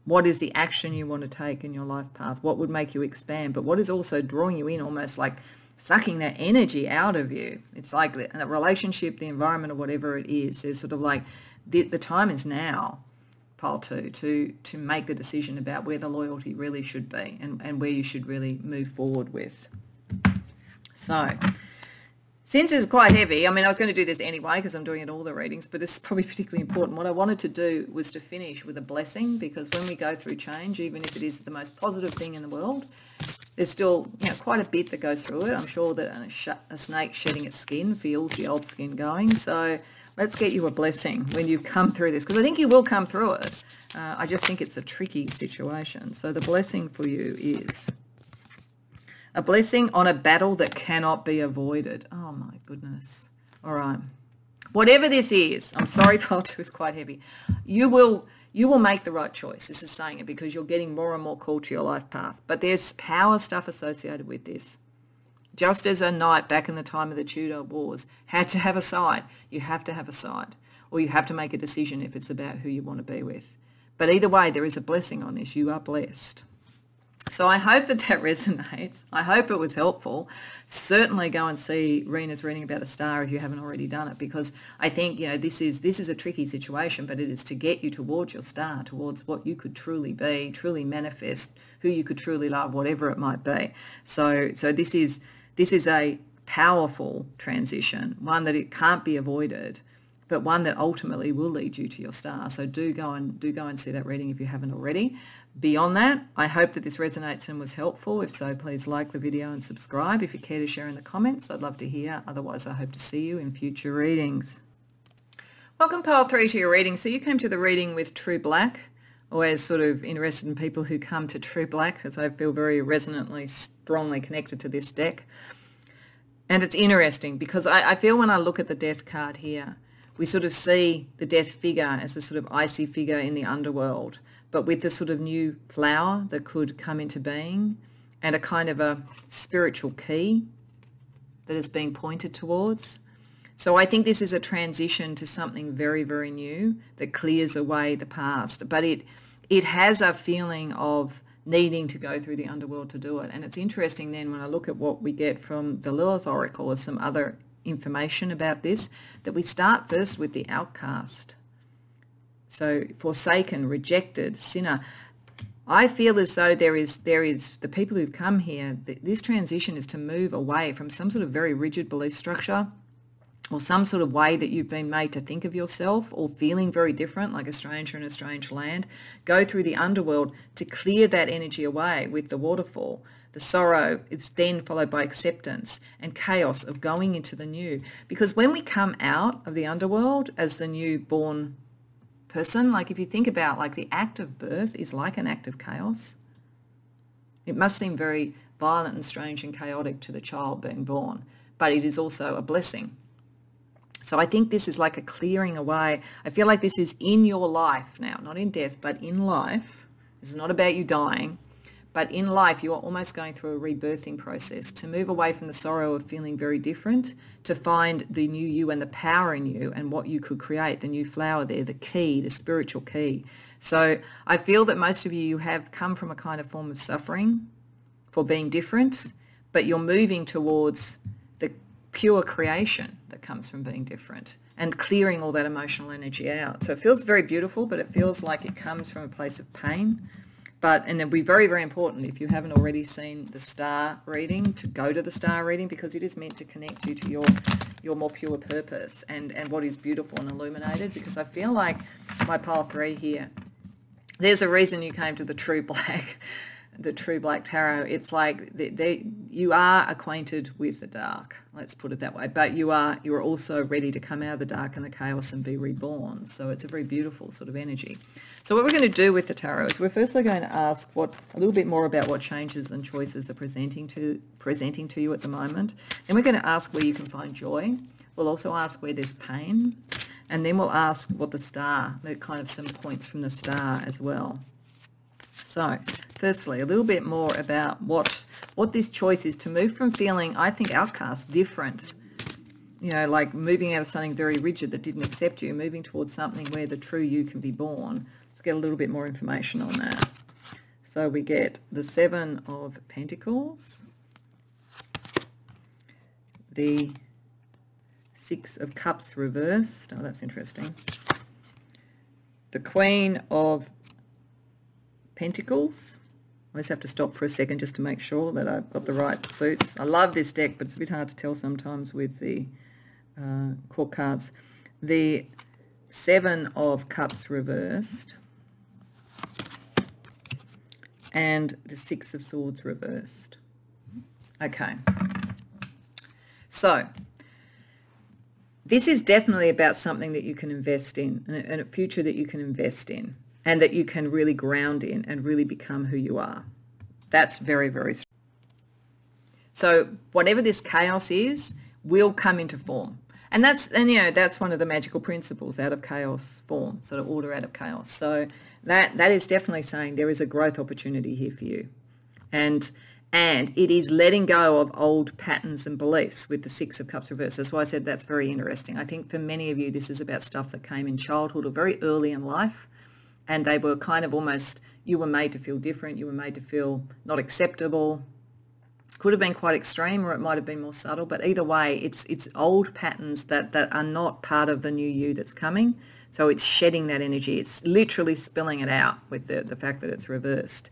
What is the action you want to take in your life path? What would make you expand? But what is also drawing you in, almost like sucking that energy out of you? It's like a relationship, the environment, or whatever it is. There's sort of like the time is now, pile 2, to make the decision about where the loyalty really should be and where you should really move forward with. So since it's quite heavy, I mean, I was going to do this anyway because I'm doing it all the readings, but this is probably particularly important. What I wanted to do was to finish with a blessing, because when we go through change, even if it is the most positive thing in the world, there's still, you know, quite a bit that goes through it. I'm sure that a snake shedding its skin feels the old skin going. So let's get you a blessing when you come through this, because I think you will come through it. I just think it's a tricky situation. So the blessing for you is a blessing on a battle that cannot be avoided. Oh my goodness. All right. Whatever this is, I'm sorry, pile 2 is quite heavy. You will make the right choice. This is saying it because you're getting more and more called to your life path. But there's power stuff associated with this. Just as a knight back in the time of the Tudor Wars had to have a side, you have to have a side. Or you have to make a decision if it's about who you want to be with. But either way, there is a blessing on this. You are blessed. So I hope that resonates. I hope it was helpful. Certainly go and see Reena's reading about a star if you haven't already done it, because I think, this is a tricky situation, but it is to get you towards your star, towards what you could truly be, truly manifest, who you could truly love, whatever it might be. So this is a powerful transition, one that it can't be avoided, but one that ultimately will lead you to your star. So do go and see that reading if you haven't already. Beyond that, I hope that this resonates and was helpful. If so, please like the video and subscribe. If you care to share in the comments, I'd love to hear. Otherwise, I hope to see you in future readings. Welcome, Pile 3, to your reading. So you came to the reading with True Black. Always sort of interested in people who come to True Black, because I feel very resonantly, strongly connected to this deck. And it's interesting because I feel when I look at the Death card here, we sort of see the Death figure as a sort of icy figure in the underworld, but with the sort of new flower that could come into being and a kind of a spiritual key that is being pointed towards. So I think this is a transition to something very, very new that clears away the past, but it has a feeling of needing to go through the underworld to do it. And it's interesting then when I look at what we get from the Lilith Oracle or some other information about this, that we start first with the outcast. So forsaken, rejected, sinner. I feel as though there is the people who've come here, this transition is to move away from some sort of very rigid belief structure or some sort of way that you've been made to think of yourself, or feeling very different, like a stranger in a strange land. Go through the underworld to clear that energy away with the waterfall. The sorrow is then followed by acceptance and chaos of going into the new. Because when we come out of the underworld as the newborn person, like if you think about like the act of birth is like an act of chaos. It must seem very violent and strange and chaotic to the child being born, but it is also a blessing. So I think this is like a clearing away. I feel like this is in your life now, not in death, but in life. This is not about you dying, but in life you are almost going through a rebirthing process to move away from the sorrow of feeling very different, to find the new you and the power in you and what you could create, the new flower there, the key, the spiritual key. So I feel that most of you have come from a kind of form of suffering for being different, but you're moving towards the pure creation that comes from being different and clearing all that emotional energy out. So it feels very beautiful, but it feels like it comes from a place of pain. And it'll be very, very important, if you haven't already seen the star reading, to go to the star reading, because it is meant to connect you to your more pure purpose and what is beautiful and illuminated. Because I feel like my pile 3 here, there's a reason you came to the True Black, the True Black Tarot. It's like you are acquainted with the dark, let's put it that way, but you are also ready to come out of the dark and the chaos and be reborn. So it's a very beautiful sort of energy. So what we're going to do with the tarot is we're firstly going to ask a little bit more about what changes and choices are presenting to you at the moment. Then we're going to ask where you can find joy. We'll also ask where there's pain, and then we'll ask what the kind of some points from the star as well. So firstly, a little bit more about what this choice is, to move from feeling, I think, outcast, different, like moving out of something very rigid that didn't accept you, moving towards something where the true you can be born. Let's get a little bit more information on that. So we get the 7 of Pentacles, the 6 of Cups reversed. Oh, that's interesting. The Queen of Pentacles. I just have to stop for a second just to make sure that I've got the right suits. I love this deck, but it's a bit hard to tell sometimes with the court cards. The 7 of Cups reversed and the 6 of Swords reversed. Okay. So this is definitely about something that you can invest in, and a future that you can invest in, and that you can really ground in and really become who you are. That's very, very strong. So whatever this chaos is will come into form. And that's one of the magical principles, out of chaos form, sort of order out of chaos. So that is definitely saying there is a growth opportunity here for you. And it is letting go of old patterns and beliefs with the 6 of Cups reversed. That's why I said that's very interesting. I think for many of you, this is about stuff that came in childhood or very early in life. and they were kind of almost, you were made to feel different, you were made to feel not acceptable. Could have been quite extreme, or it might have been more subtle, but either way, it's old patterns that are not part of the new you that's coming. So it's shedding that energy. It's literally spilling it out with the fact that it's reversed.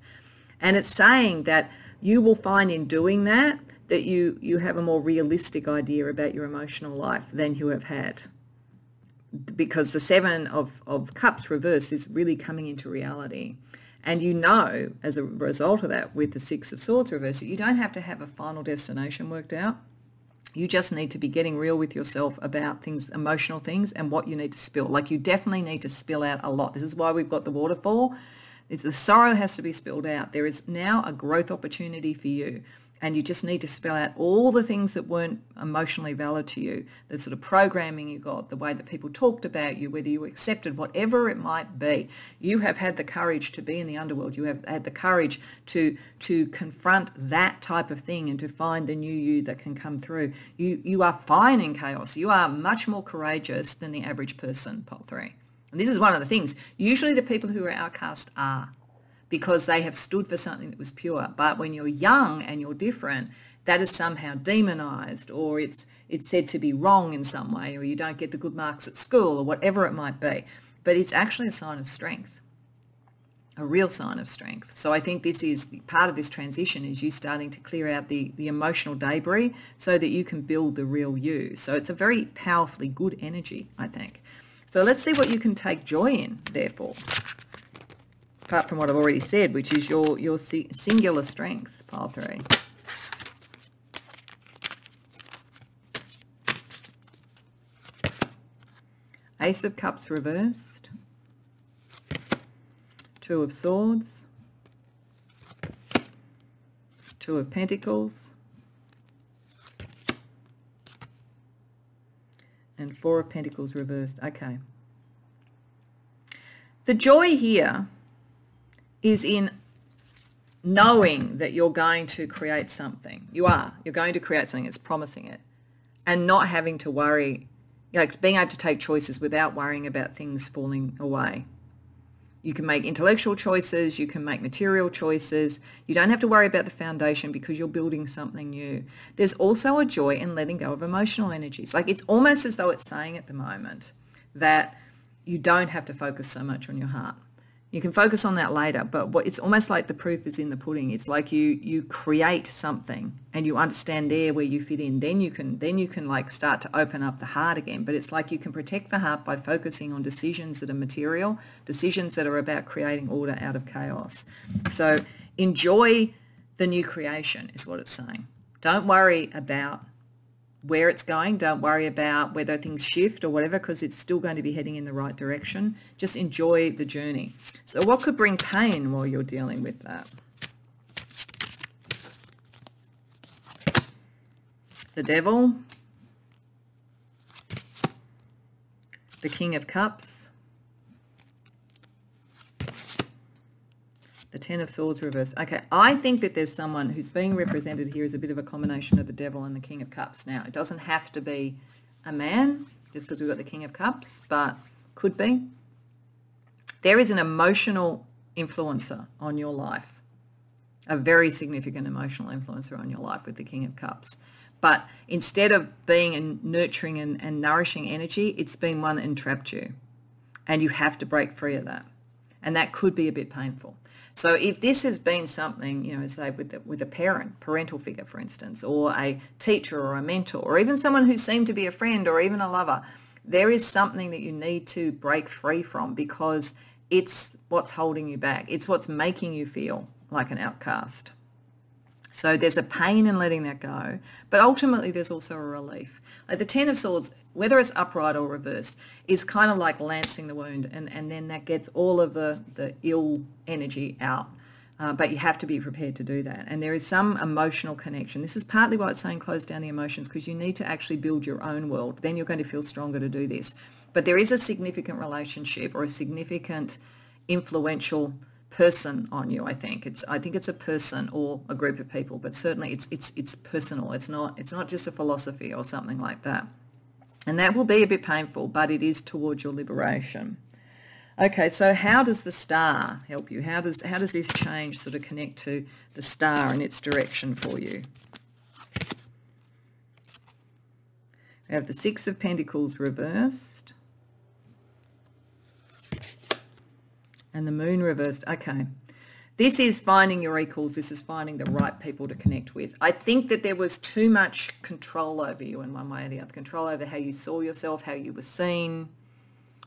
And it's saying that you will find in doing that you have a more realistic idea about your emotional life than you have had. Because the Seven of Cups reversed is really coming into reality. And you know, as a result of that, with the Six of Swords reversed, you don't have to have a final destination worked out. You just need to be getting real with yourself about things, emotional things, and what you need to spill. Like, you definitely need to spill out a lot. This is why we've got the waterfall. The sorrow has to be spilled out. There is now a growth opportunity for you. And you just need to spell out all the things that weren't emotionally valid to you, the sort of programming you got, the way that people talked about you, whether you accepted, whatever it might be. You have had the courage to be in the underworld. You have had the courage to confront that type of thing and to find the new you that can come through. You are fine in chaos. You are much more courageous than the average person, pole 3. And this is one of the things. Usually the people who are outcast are, because they have stood for something that was pure. But when you're young and you're different, that is somehow demonized, or it's said to be wrong in some way, or you don't get the good marks at school, or whatever it might be. But it's actually a sign of strength, a real sign of strength. So I think this is part of this transition, is you starting to clear out the emotional debris so that you can build the real you. So it's a very powerfully good energy, I think. So let's see what you can take joy in, therefore. Apart from what I've already said, which is your singular strength, pile 3. Ace of Cups reversed. 2 of Swords. 2 of Pentacles. And 4 of Pentacles reversed. Okay. The joy here is in knowing that you're going to create something. You're going to create something. It's promising it. And not having to worry, being able to take choices without worrying about things falling away. You can make intellectual choices. You can make material choices. You don't have to worry about the foundation because you're building something new. There's also a joy in letting go of emotional energies. Like, it's almost as though it's saying at the moment that you don't have to focus so much on your heart. You can focus on that later, but it's almost like the proof is in the pudding. It's like you create something and you understand there where you fit in. Then you can like start to open up the heart again. But it's like you can protect the heart by focusing on decisions that are material, decisions that are about creating order out of chaos. So enjoy the new creation is what it's saying. Don't worry about where it's going. Don't worry about whether things shift or whatever, because it's still going to be heading in the right direction. Just enjoy the journey. So what could bring pain while you're dealing with that? The Devil, the King of Cups, the Ten of Swords reversed. Okay, I think that there's someone who's being represented here as a bit of a combination of the Devil and the King of Cups. Now, it doesn't have to be a man, just because we've got the King of Cups, but could be. There is an emotional influencer on your life, a very significant emotional influencer on your life with the King of Cups. But instead of being a nurturing and nourishing energy, it's been one that entrapped you. And you have to break free of that. And that could be a bit painful. So if this has been something, say with a parental figure, for instance, or a teacher or a mentor, or even someone who seemed to be a friend or even a lover, there is something that you need to break free from, because it's what's holding you back. It's what's making you feel like an outcast. So there's a pain in letting that go, but ultimately there's also a relief. Like the Ten of Swords, whether it's upright or reversed, is kind of like lancing the wound, and then that gets all of the ill energy out. But you have to be prepared to do that. And there is some emotional connection. This is partly why it's saying close down the emotions, because you need to actually build your own world. Then you're going to feel stronger to do this. But there is a significant relationship or a significant influential person on you. I think it's a person or a group of people, but certainly it's personal. It's not just a philosophy or something like that. And that will be a bit painful, but it is towards your liberation. Okay, so how does the star help you? How does this change sort of connect to the star and its direction for you? We have the Six of Pentacles reversed and the Moon reversed. Okay. This is finding your equals. This is finding the right people to connect with. I think that there was too much control over you in one way or the other. Control over how you saw yourself, how you were seen,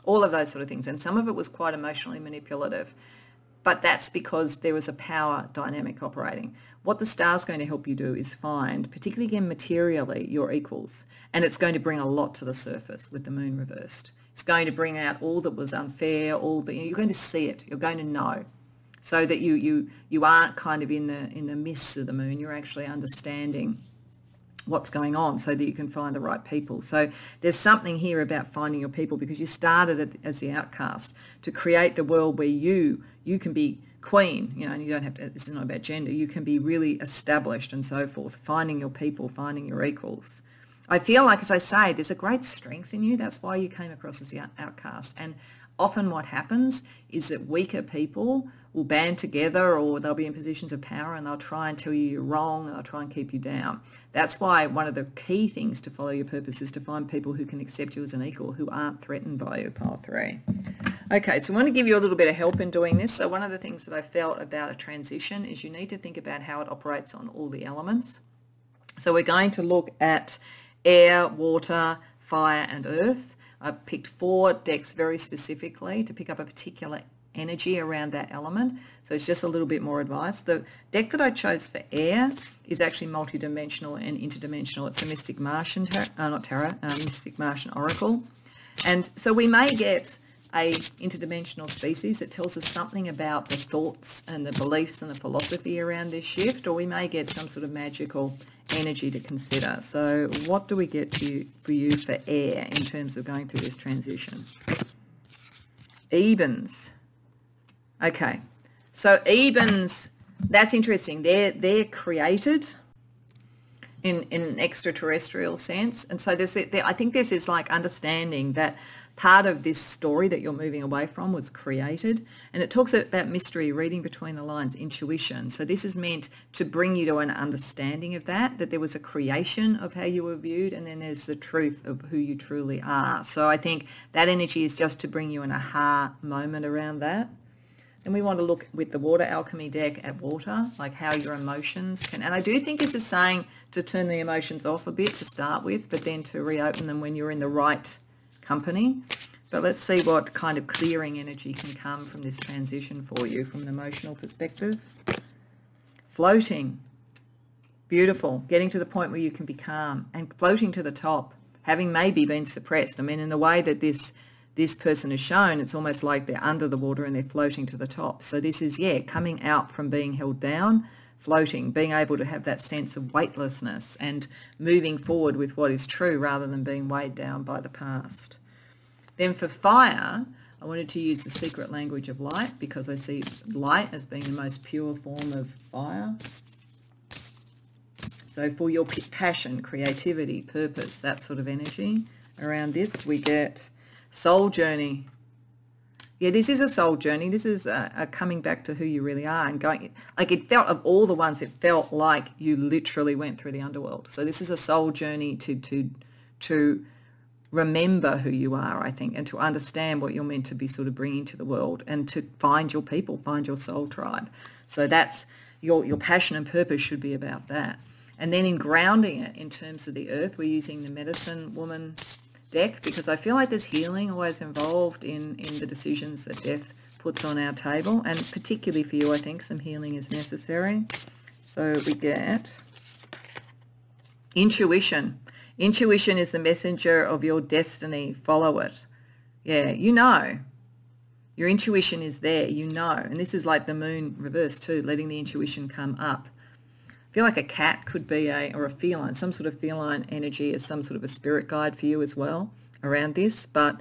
all of those sort of things. And some of it was quite emotionally manipulative. But that's because there was a power dynamic operating. What the star's going to help you do is find, particularly again materially, your equals. And it's going to bring a lot to the surface with the Moon reversed. It's going to bring out all that was unfair, you're going to see it, you're going to know. So that you aren't kind of in the mists of the Moon, you're actually understanding what's going on so that you can find the right people. So there's something here about finding your people, because you started as the outcast to create the world where you can be queen, and you don't have to, this is not about gender, you can be really established and so forth, finding your people, finding your equals. I feel like, as I say, there's a great strength in you. That's why you came across as the outcast. And often what happens is that weaker people will band together, or they'll be in positions of power, and they'll try and tell you you're wrong, and they'll try and keep you down. That's why one of the key things to follow your purpose is to find people who can accept you as an equal, who aren't threatened by you, pile 3. Okay, so I want to give you a little bit of help in doing this. So one of the things that I felt about a transition is you need to think about how it operates on all the elements. So we're going to look at air, water, fire and earth. I picked 4 decks very specifically to pick up a particular energy around that element. So it's just a little bit more advice. The deck that I chose for air is actually multidimensional and interdimensional. It's a Mystic Martian, Mystic Martian Oracle. And so we may get a interdimensional species that tells us something about the thoughts and the beliefs and the philosophy around this shift, or we may get some sort of magical energy to consider. So what do we get for you for air in terms of going through this transition? Ebens. Okay, so Ebens, that's interesting. They're created in an extraterrestrial sense, and so I think this is like understanding that part of this story that you're moving away from was created, and it talks about mystery, reading between the lines, intuition. So this is meant to bring you to an understanding of that there was a creation of how you were viewed, and then there's the truth of who you truly are. So I think that energy is just to bring you an aha moment around that. And we want to look with the water alchemy deck at water, like how your emotions can, and I do think this is saying to turn the emotions off a bit to start with, but then to reopen them when you're in the right company. But let's see what kind of clearing energy can come from this transition for you from an emotional perspective. Floating. Beautiful. Getting to the point where you can be calm and floating to the top, having maybe been suppressed. I mean, in the way that this person is shown, it's almost like they're under the water and they're floating to the top. So this is, coming out from being held down, floating, being able to have that sense of weightlessness and moving forward with what is true rather than being weighed down by the past. Then for fire, I wanted to use the secret language of light, because I see light as being the most pure form of fire. So for your passion, creativity, purpose, that sort of energy around this, we get soul journey. Yeah, this is a soul journey. This is a coming back to who you really are and going, like, it felt, of all the ones, it felt like you literally went through the underworld. So this is a soul journey to remember who you are, I think, and to understand what you're meant to be sort of bringing to the world, and to find your people, find your soul tribe. So that's your passion and purpose should be about that. And then in grounding it in terms of the earth, we're using the medicine woman deck, because I feel like there's healing always involved in the decisions that death puts on our table, and particularly for you, I think some healing is necessary. So we get intuition. Intuition is the messenger of your destiny. Follow it. Yeah, you know. Your intuition is there, you know. And this is like the moon reverse too, letting the intuition come up. I feel like a cat could be or a feline, some sort of feline energy as some sort of a spirit guide for you as well around this. But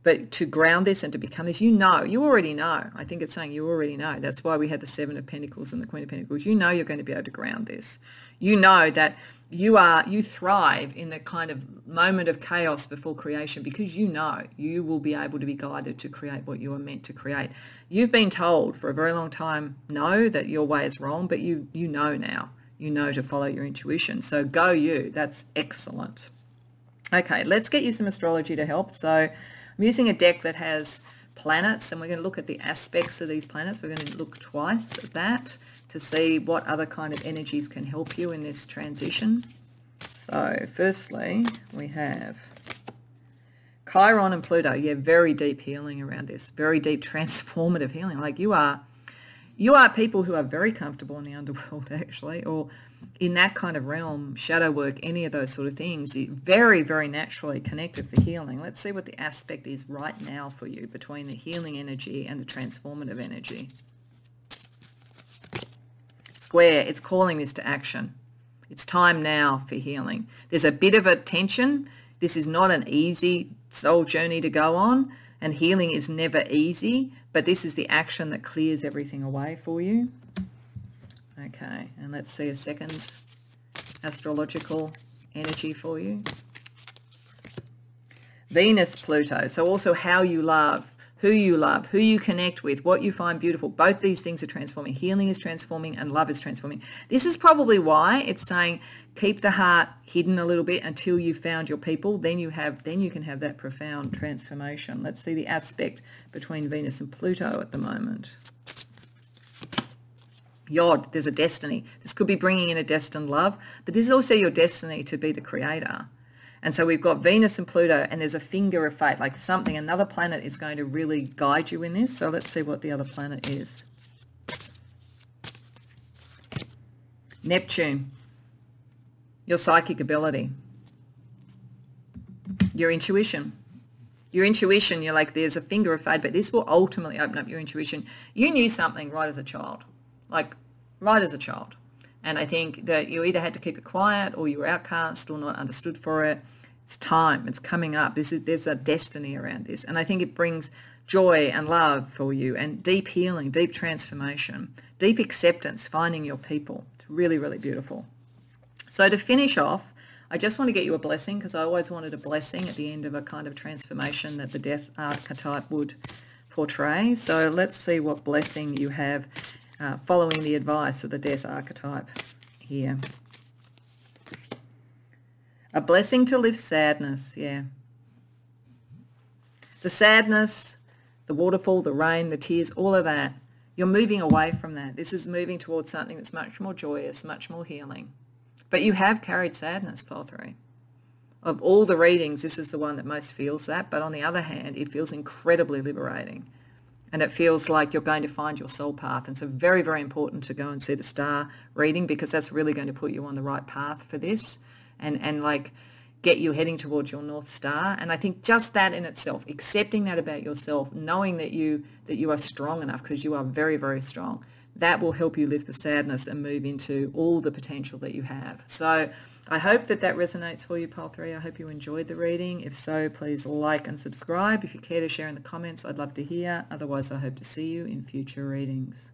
But to ground this and to become this, you already know. I think it's saying you already know. That's why we had the Seven of Pentacles and the Queen of Pentacles. You know you're going to be able to ground this. You know that you thrive in the kind of moment of chaos before creation, because you know you will be able to be guided to create what you are meant to create. You've been told for a very long time, no, that your way is wrong, but you know now. You know to follow your intuition. So go you. That's excellent. Okay, let's get you some astrology to help. So I'm using a deck that has planets, and we're going to look at the aspects of these planets. We're going to look twice at that to see what other kind of energies can help you in this transition. So firstly, we have Chiron and Pluto. Yeah, very deep healing around this. Very deep transformative healing. Like you are people who are very comfortable in the underworld, actually, or in that kind of realm, shadow work, any of those sort of things. You're very, very naturally connected for healing. Let's see what the aspect is right now for you between the healing energy and the transformative energy. Square, it's calling this to action. It's time now for healing. There's a bit of a tension. This is not an easy soul journey to go on, and healing is never easy, but this is the action that clears everything away for you. Okay, and let's see a second astrological energy for you. Venus, Pluto. So also how you love, who you connect with, what you find beautiful. Both these things are transforming. Healing is transforming and love is transforming. This is probably why it's saying keep the heart hidden a little bit until you've found your people. Then you can have that profound transformation. Let's see the aspect between Venus and Pluto at the moment. Yod, there's a destiny. This could be bringing in a destined love, but this is also your destiny to be the creator. And so we've got Venus and Pluto, and there's a finger of fate, like something, another planet is going to really guide you in this. So let's see what the other planet is. Neptune, your psychic ability, your intuition. Your intuition, you're like, there's a finger of fate, but this will ultimately open up your intuition. You knew something right as a child, like right as a child. And I think that you either had to keep it quiet or you were outcast or not understood for it. It's time. It's coming up. There's a destiny around this. And I think it brings joy and love for you and deep healing, deep transformation, deep acceptance, finding your people. It's really, really beautiful. So to finish off, I just want to get you a blessing, because I always wanted a blessing at the end of a kind of transformation that the Death Archetype would portray. So let's see what blessing you have following the advice of the Death Archetype here. A blessing to lift sadness, yeah. The sadness, the waterfall, the rain, the tears, all of that. You're moving away from that. This is moving towards something that's much more joyous, much more healing. But you have carried sadness, pile 3. Of all the readings, this is the one that most feels that. But on the other hand, it feels incredibly liberating. And it feels like you're going to find your soul path. And so very, very important to go and see the star reading, because that's really going to put you on the right path for this and like get you heading towards your North Star. And I think just that in itself, accepting that about yourself, knowing that you are strong enough, because you are very, very strong, that will help you lift the sadness and move into all the potential that you have. So I hope that resonates for you, pile 3. I hope you enjoyed the reading. If so, please like and subscribe. If you care to share in the comments, I'd love to hear. Otherwise, I hope to see you in future readings.